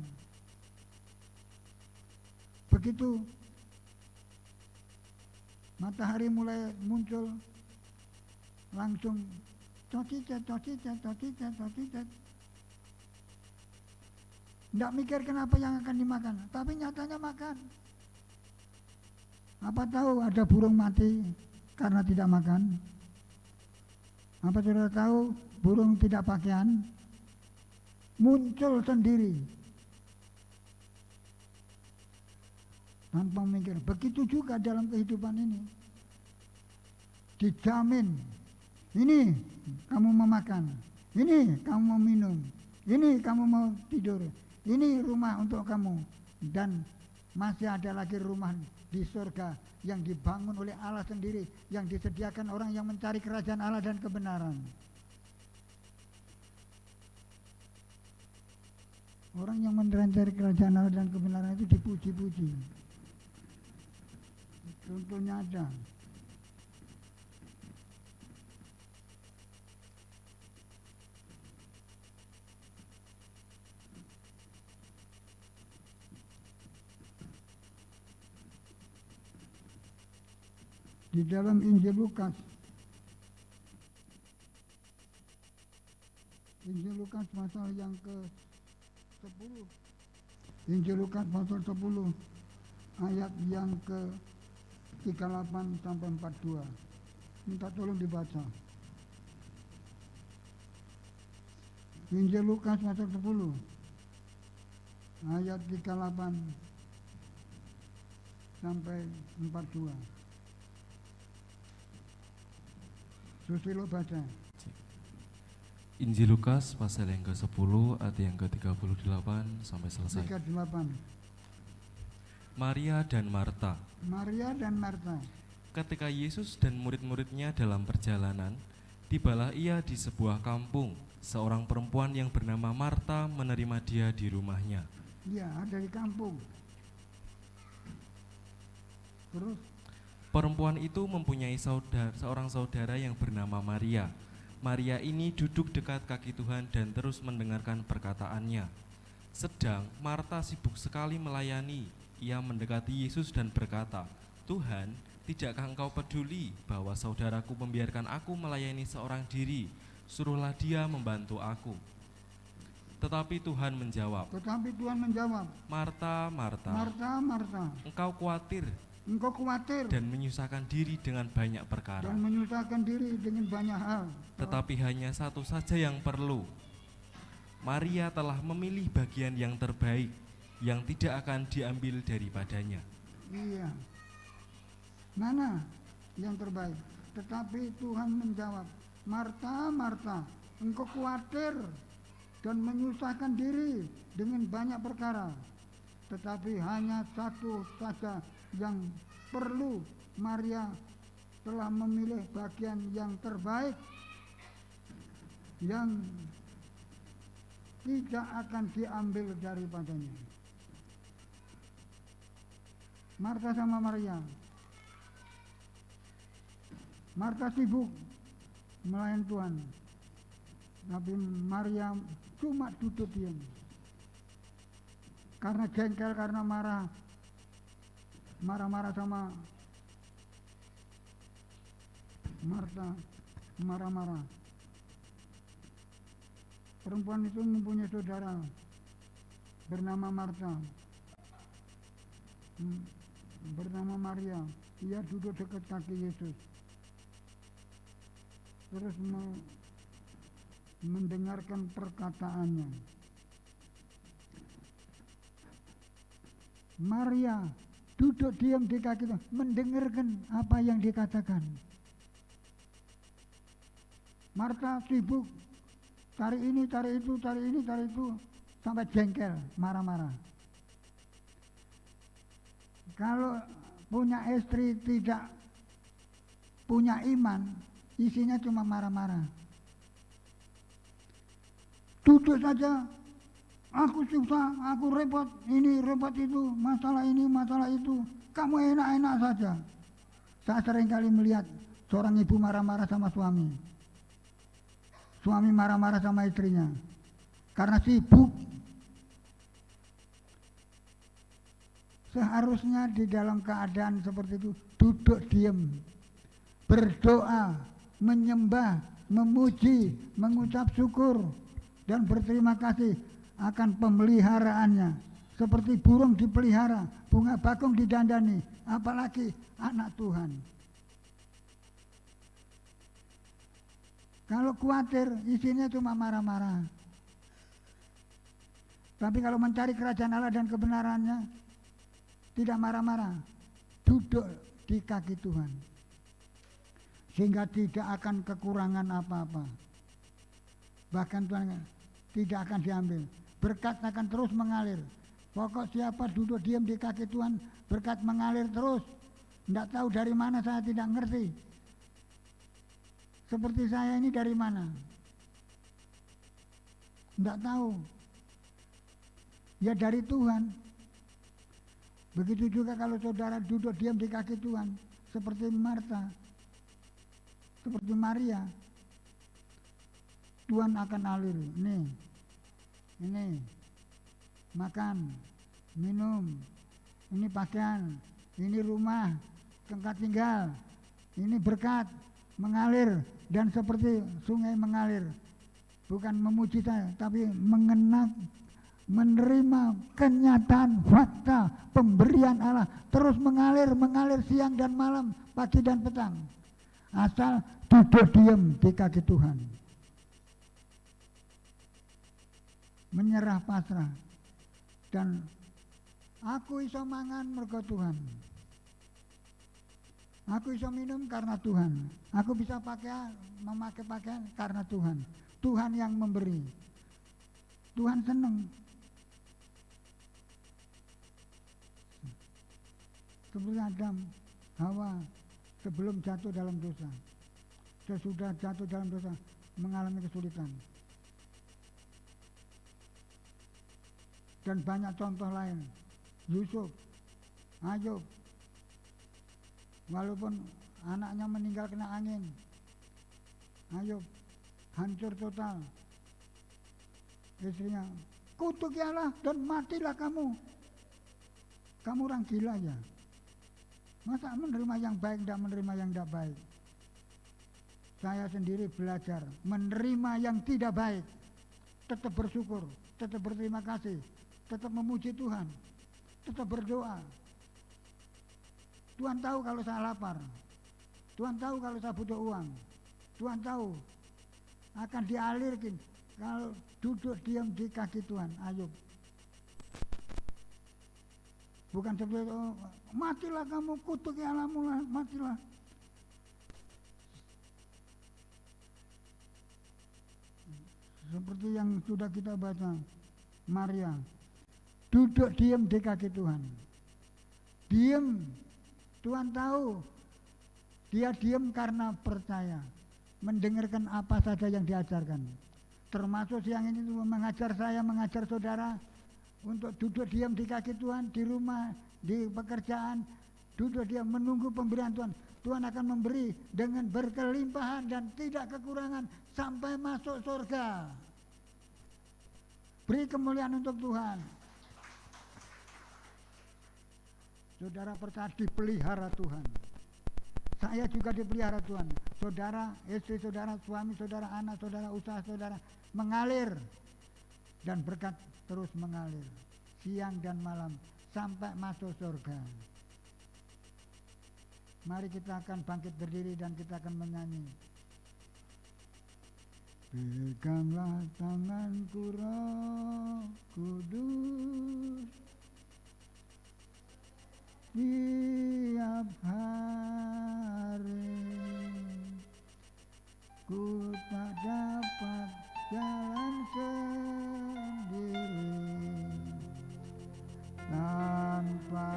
Begitu matahari mulai muncul, langsung cocicet. Tidak mikir kenapa yang akan dimakan, tapi nyatanya makan. Apa tahu ada burung mati karena tidak makan? Apa saudara tahu burung tidak pakaian? Muncul sendiri. Tanpa mikir. Begitu juga dalam kehidupan ini. Dijamin. Ini kamu mau makan. Ini kamu mau minum. Ini kamu mau tidur. Ini rumah untuk kamu. Dan masih ada lagi rumah di surga yang dibangun oleh Allah sendiri, yang disediakan orang yang mencari kerajaan Allah dan kebenaran. Orang yang mencari kerajaan Allah dan kebenaran itu dipuji-puji. Contohnya ada. Di dalam Injil Lukas pasal yang ke-10. Injil Lukas pasal 10 ayat yang ke-38 sampai 42. Minta tolong dibaca. Injil Lukas pasal 10 ayat 38 sampai 42. Susilo baca. Injil Lukas pasal yang ke-10 ayat yang ke-38 sampai selesai. 38. Maria dan Marta. Maria dan Marta. Ketika Yesus dan murid-muridnya dalam perjalanan, tibalah ia di sebuah kampung. Seorang perempuan yang bernama Marta menerima dia di rumahnya. Iya, ada di kampung. Terus Perempuan itu mempunyai seorang saudara yang bernama Maria. Maria ini duduk dekat kaki Tuhan dan terus mendengarkan perkataannya. Sedang Marta sibuk sekali melayani. Ia mendekati Yesus dan berkata, "Tuhan, tidakkah engkau peduli bahwa saudaraku membiarkan aku melayani seorang diri? Suruhlah dia membantu aku." Tetapi Tuhan menjawab, "Marta, Marta, Marta, engkau khawatir engkau khawatir dan menyusahkan diri dengan banyak perkara. dan menyusahkan diri dengan banyak hal. Tetapi hanya satu saja yang perlu. Maria telah memilih bagian yang terbaik, yang tidak akan diambil daripadanya." Iya. Mana yang terbaik? Tetapi Tuhan menjawab, Marta, Marta, engkau khawatir dan menyusahkan diri dengan banyak perkara. Tetapi hanya satu saja yang perlu. Maria telah memilih bagian yang terbaik, yang tidak akan diambil daripadanya. Marta sama Maria. Marta sibuk melayani Tuhan, tapi Maria cuma duduk diam. Karena jengkel, karena marah-marah sama Marta, marah-marah. Perempuan itu mempunyai saudara bernama Marta, bernama Maria. Ia duduk dekat kaki Yesus, terus mendengarkan perkataannya. Maria duduk diam di kaki Tuhan, mendengarkan apa yang dikatakan. Marta sibuk cari ini, cari itu, cari ini, cari itu, sampai jengkel, marah-marah. Kalau punya istri tidak punya iman, isinya cuma marah-marah. Duduk saja, aku susah, aku repot, ini repot itu, masalah ini, masalah itu. Kamu enak-enak saja. Saya sering kali melihat seorang ibu marah-marah sama suami. Suami marah-marah sama istrinya karena sibuk. Seharusnya di dalam keadaan seperti itu duduk diam, berdoa, menyembah, memuji, mengucap syukur dan berterima kasih akan pemeliharaannya. Seperti burung dipelihara, bunga bakung didandani, apalagi anak Tuhan. Kalau khawatir, isinya cuma marah-marah. Tapi kalau mencari kerajaan Allah dan kebenarannya, tidak marah-marah, duduk di kaki Tuhan, sehingga tidak akan kekurangan apa-apa. Bahkan Tuhan tidak akan diambil, berkat akan terus mengalir. Pokok siapa duduk diam di kaki Tuhan, berkat mengalir terus. Tidak tahu dari mana, saya tidak ngerti. Seperti saya ini dari mana? Tidak tahu. Ya dari Tuhan. Begitu juga kalau saudara duduk diam di kaki Tuhan, seperti Marta, seperti Maria, Tuhan akan alir. Ini makan, minum, ini pakaian, ini rumah, tempat tinggal, ini berkat mengalir dan seperti sungai mengalir. Bukan memuji saya, tapi menerima kenyataan fakta pemberian Allah terus mengalir siang dan malam, pagi dan petang. Asal duduk diam di kaki Tuhan. Menyerah pasrah. Dan aku iso mangan mergo Tuhan. Aku iso minum karena Tuhan. Aku bisa memakai pakaian karena Tuhan. Tuhan yang memberi. Tuhan senang. Seperti Adam, Hawa sebelum jatuh dalam dosa. Sesudah jatuh dalam dosa mengalami kesulitan. Dan banyak contoh lain. Yusuf, Ayub, walaupun anaknya meninggal kena angin, Ayub hancur total. Istrinya, kutuki Allah dan matilah kamu. Kamu orang gila ya. Masa menerima yang baik, tidak menerima yang tidak baik. Saya sendiri belajar menerima yang tidak baik, tetap bersyukur, tetap berterima kasih, tetap memuji Tuhan, tetap berdoa. Tuhan tahu kalau saya lapar, Tuhan tahu kalau saya butuh uang, Tuhan tahu akan dialirkan kalau duduk diam di kaki Tuhan. Ayub. Bukan seperti matilah kamu, kutuki Allahmu lah, matilah. Seperti yang sudah kita baca, Maria duduk diam di kaki Tuhan. Diam, Tuhan tahu. Dia diam karena percaya, mendengarkan apa saja yang diajarkan. Termasuk siang ini mengajar saya, mengajar saudara untuk duduk diam di kaki Tuhan, di rumah, di pekerjaan, duduk diam menunggu pemberian Tuhan. Tuhan akan memberi dengan berkelimpahan dan tidak kekurangan sampai masuk surga. Beri kemuliaan untuk Tuhan. Saudara percaya dipelihara Tuhan. Saya juga dipelihara Tuhan. Saudara, istri saudara, suami saudara, anak saudara, usaha saudara mengalir dan berkat terus mengalir siang dan malam sampai masuk surga. Mari kita akan bangkit berdiri dan kita akan menyanyi. Peganglah tanganku Roh Kudus, tiap hari ku tak dapat jalan sendiri tanpa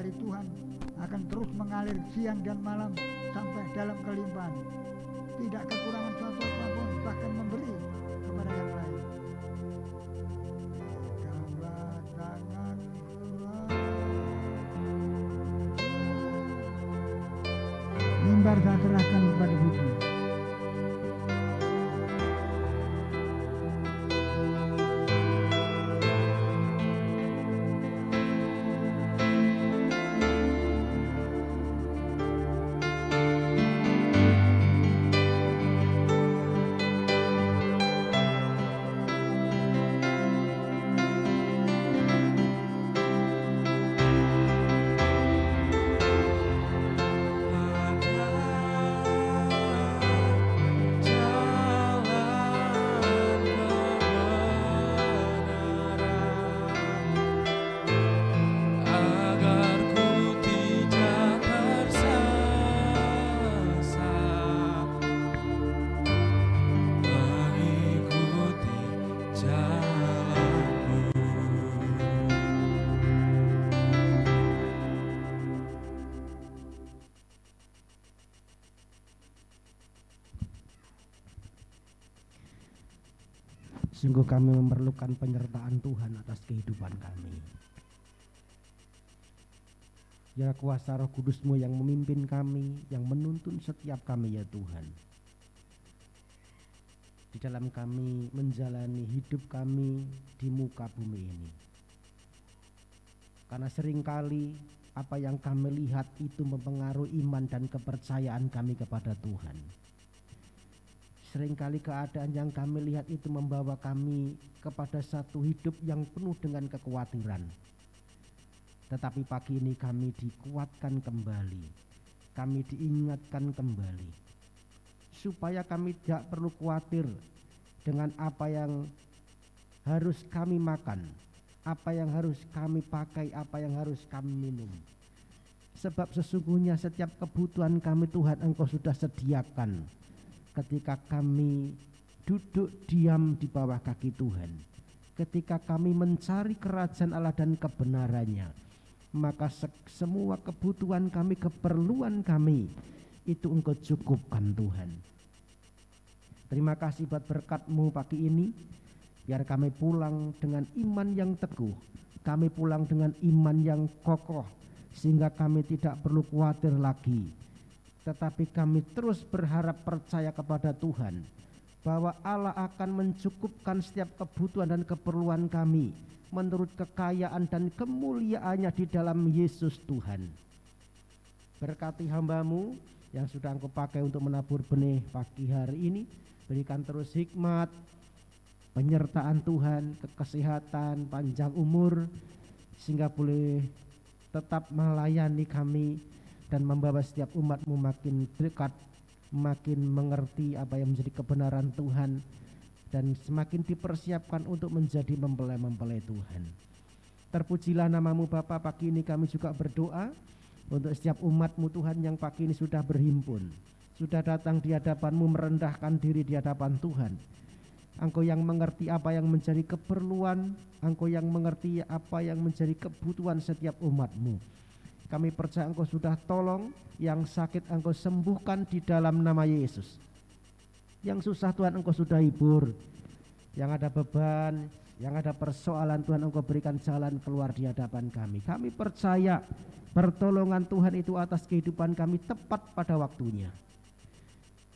kasih Tuhan akan terus mengalir siang dan malam sampai dalam kelimpahan. Tidak kekurangan suatu apapun, bahkan memberi kepada yang lain. Peganglah tanganku, mimbar saya serahkan kepada Budi. Sungguh kami memerlukan penyertaan Tuhan atas kehidupan kami. Ya kuasa Roh Kudus-Mu yang memimpin kami, yang menuntun setiap kami ya Tuhan. Di dalam kami menjalani hidup kami di muka bumi ini. Karena seringkali apa yang kami lihat itu mempengaruhi iman dan kepercayaan kami kepada Tuhan. Seringkali keadaan yang kami lihat itu membawa kami kepada satu hidup yang penuh dengan kekhawatiran. Tetapi pagi ini kami dikuatkan kembali, kami diingatkan kembali, supaya kami tidak perlu khawatir dengan apa yang harus kami makan, apa yang harus kami pakai, apa yang harus kami minum. Sebab sesungguhnya setiap kebutuhan kami Tuhan Engkau sudah sediakan ketika kami duduk diam di bawah kaki Tuhan. Ketika kami mencari kerajaan Allah dan kebenarannya, maka semua kebutuhan kami, keperluan kami itu Engkau cukupkan Tuhan. Terima kasih buat berkat-Mu pagi ini. Biar kami pulang dengan iman yang teguh, kami pulang dengan iman yang kokoh, sehingga kami tidak perlu khawatir lagi. Tetapi kami terus berharap percaya kepada Tuhan, bahwa Allah akan mencukupkan setiap kebutuhan dan keperluan kami menurut kekayaan dan kemuliaannya di dalam Yesus Tuhan. Berkati hamba-Mu yang sudah Engkau pakai untuk menabur benih pagi hari ini. Berikan terus hikmat, penyertaan Tuhan, kesehatan, panjang umur, sehingga boleh tetap melayani kami dan membawa setiap umat-Mu makin dekat, makin mengerti apa yang menjadi kebenaran Tuhan, dan semakin dipersiapkan untuk menjadi mempelai-mempelai Tuhan. Terpujilah nama-Mu Bapa. Pagi ini kami juga berdoa untuk setiap umat-Mu Tuhan yang pagi ini sudah berhimpun, sudah datang di hadapan-Mu, merendahkan diri di hadapan Tuhan. Engkau yang mengerti apa yang menjadi keperluan, Engkau yang mengerti apa yang menjadi kebutuhan setiap umat-Mu. Kami percaya Engkau sudah tolong, yang sakit Engkau sembuhkan di dalam nama Yesus. Yang susah Tuhan Engkau sudah hibur, yang ada beban, yang ada persoalan Tuhan Engkau berikan jalan keluar di hadapan kami. Kami percaya pertolongan Tuhan itu atas kehidupan kami tepat pada waktunya.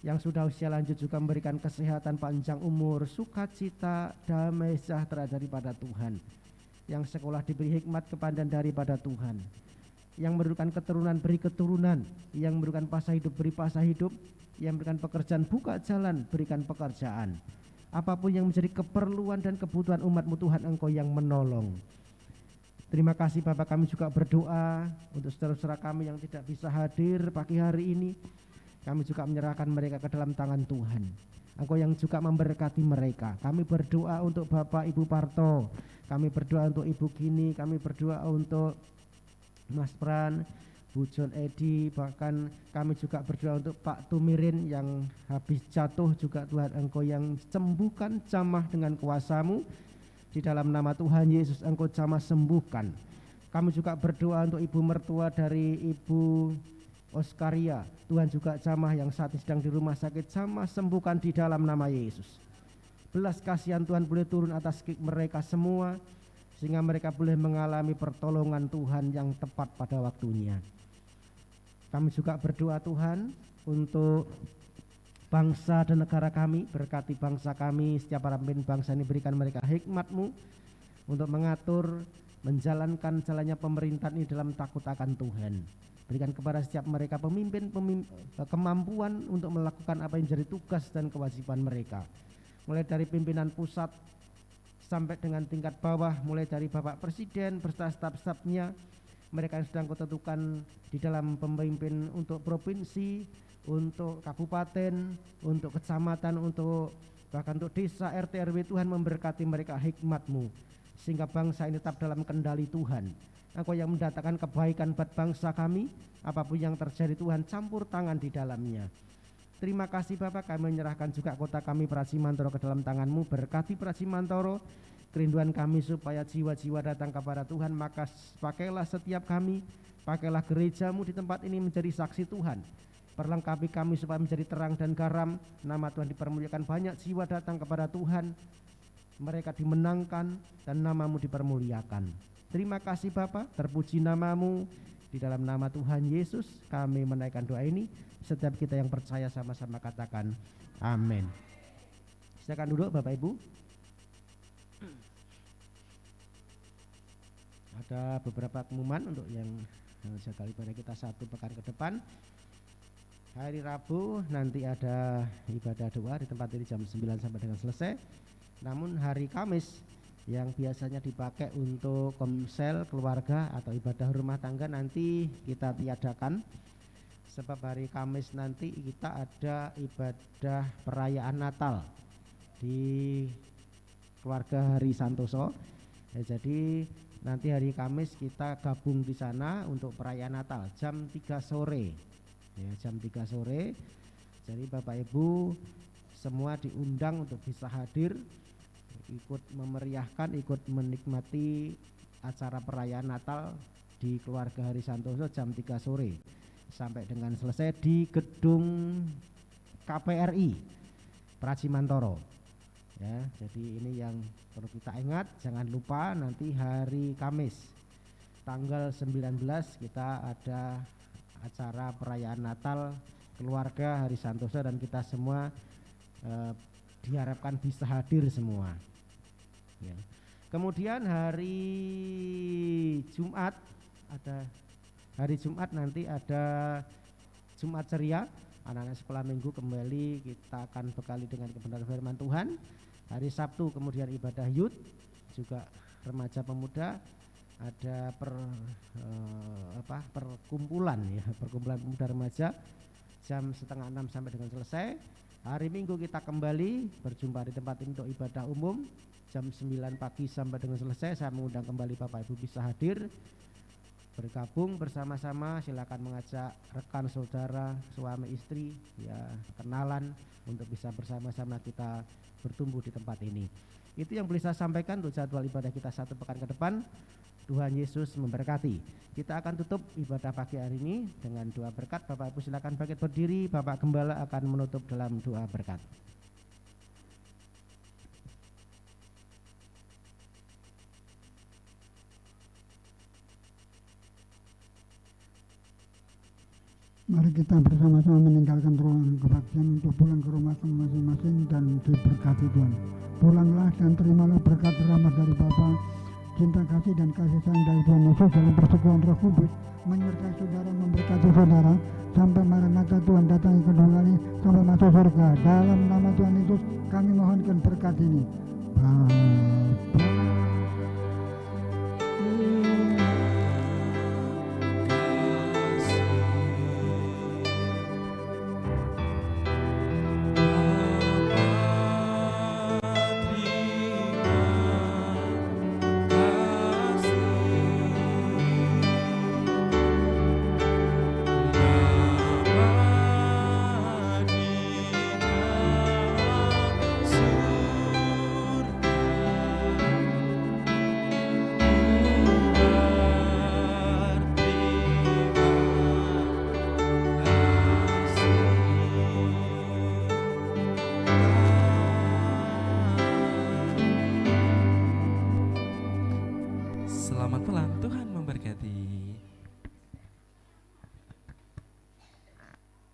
Yang sudah usia lanjut juga memberikan kesehatan, panjang umur, sukacita, damai sejahtera daripada Tuhan. Yang sekolah diberi hikmat kepandian daripada Tuhan. Yang memerlukan keturunan beri keturunan, yang memerlukan pasah hidup beri pasah hidup, yang memberikan pekerjaan buka jalan, berikan pekerjaan. Apapun yang menjadi keperluan dan kebutuhan umat-Mu Tuhan, Engkau yang menolong. Terima kasih Bapak, kami juga berdoa untuk saudara-saudara kami yang tidak bisa hadir pagi hari ini. Kami juga menyerahkan mereka ke dalam tangan Tuhan. Engkau yang juga memberkati mereka. Kami berdoa untuk Bapak Ibu Parto, kami berdoa untuk Ibu Gini, kami berdoa untuk Mas Pran, Bu John Edi, bahkan kami juga berdoa untuk Pak Tumirin yang habis jatuh juga Tuhan Engkau yang sembuhkan, jamah dengan kuasa-Mu. Di dalam nama Tuhan Yesus Engkau jamah sembuhkan. Kami juga berdoa untuk ibu mertua dari Ibu Oskaria. Tuhan juga jamah yang saat ini sedang di rumah sakit, jamah sembuhkan di dalam nama Yesus. Belas kasihan Tuhan boleh turun atas mereka semua, sehingga mereka boleh mengalami pertolongan Tuhan yang tepat pada waktunya. Kami juga berdoa Tuhan untuk bangsa dan negara kami, berkati bangsa kami, setiap para pemimpin bangsa ini berikan mereka hikmat-Mu untuk mengatur, menjalankan jalannya pemerintahan ini dalam takut akan Tuhan. Berikan kepada setiap mereka pemimpin kemampuan untuk melakukan apa yang jadi tugas dan kewajiban mereka. Mulai dari pimpinan pusat sampai dengan tingkat bawah, mulai dari Bapak Presiden beserta staf-stafnya, mereka yang sedang kutentukan di dalam pemimpin untuk provinsi, untuk kabupaten, untuk kecamatan, untuk bahkan untuk desa, RT, RW. Tuhan memberkati mereka hikmat-Mu, sehingga bangsa ini tetap dalam kendali Tuhan. Engkau yang mendatangkan kebaikan buat bangsa kami, apapun yang terjadi Tuhan campur tangan di dalamnya. Terima kasih Bapak, kami menyerahkan juga kota kami Prasimantoro ke dalam tangan-Mu. Berkati Prasimantoro, kerinduan kami supaya jiwa-jiwa datang kepada Tuhan, maka pakailah setiap kami, pakailah gereja-Mu di tempat ini menjadi saksi Tuhan. Perlengkapi kami supaya menjadi terang dan garam, nama Tuhan dipermuliakan, banyak jiwa datang kepada Tuhan, mereka dimenangkan dan nama-Mu dipermuliakan. Terima kasih Bapa, terpuji nama-Mu. Di dalam nama Tuhan Yesus kami menaikkan doa ini. Setiap kita yang percaya sama-sama katakan amin. Silakan duduk Bapak Ibu. Ada beberapa pengumuman untuk yang sekali pada kita satu pekan ke depan. Hari Rabu nanti ada ibadah doa di tempat ini jam 9 sampai dengan selesai. Namun hari Kamis yang biasanya dipakai untuk komsel keluarga atau ibadah rumah tangga nanti kita tiadakan, sebab hari Kamis nanti kita ada ibadah perayaan Natal di keluarga Hari Santoso. Jadi nanti hari Kamis kita gabung di sana untuk perayaan Natal jam 3 sore. Ya, jam 3 sore. Jadi Bapak Ibu semua diundang untuk bisa hadir, ikut memeriahkan, ikut menikmati acara perayaan Natal di keluarga Hari Santoso jam 3 sore sampai dengan selesai di gedung KPRI Prasimantoro. Ya, jadi ini yang perlu kita ingat, jangan lupa nanti hari Kamis tanggal 19 kita ada acara perayaan Natal keluarga Hari Santoso dan kita semua diharapkan bisa hadir semua. Ya. Kemudian hari Jumat nanti ada Jumat ceria, anak-anak sekolah minggu kembali kita akan bekali dengan kebenaran firman Tuhan. Hari Sabtu kemudian ibadah youth, juga remaja pemuda, ada perkumpulan pemuda remaja jam 5:30 sampai dengan selesai. Hari Minggu kita kembali berjumpa di tempat ini untuk ibadah umum jam 9 pagi sampai dengan selesai. Saya mengundang kembali Bapak Ibu bisa hadir bergabung bersama-sama. Silakan mengajak rekan saudara, suami istri, ya kenalan untuk bisa bersama-sama kita bertumbuh di tempat ini. Itu yang boleh saya sampaikan untuk jadwal ibadah kita satu pekan ke depan. Tuhan Yesus memberkati. Kita akan tutup ibadah pagi hari ini dengan doa berkat. Bapak Ibu silakan bangkit berdiri. Bapak Gembala akan menutup dalam doa berkat. Mari kita bersama-sama meninggalkan ruangan kebaktian untuk pulang ke rumah masing-masing dan diberkati Tuhan. Pulanglah dan terimalah berkat rahmat dari Bapa, cinta kasih dan kasih sayang dari Tuhan Yesus dalam persekutuan Roh Kudus menyertai saudara, memberkati saudara sampai Maranatha Tuhan datangi kedua kali sampai masuk surga. Dalam nama Tuhan Yesus kami mohonkan berkat ini. Bapa. Selamat pulang, Tuhan memberkati.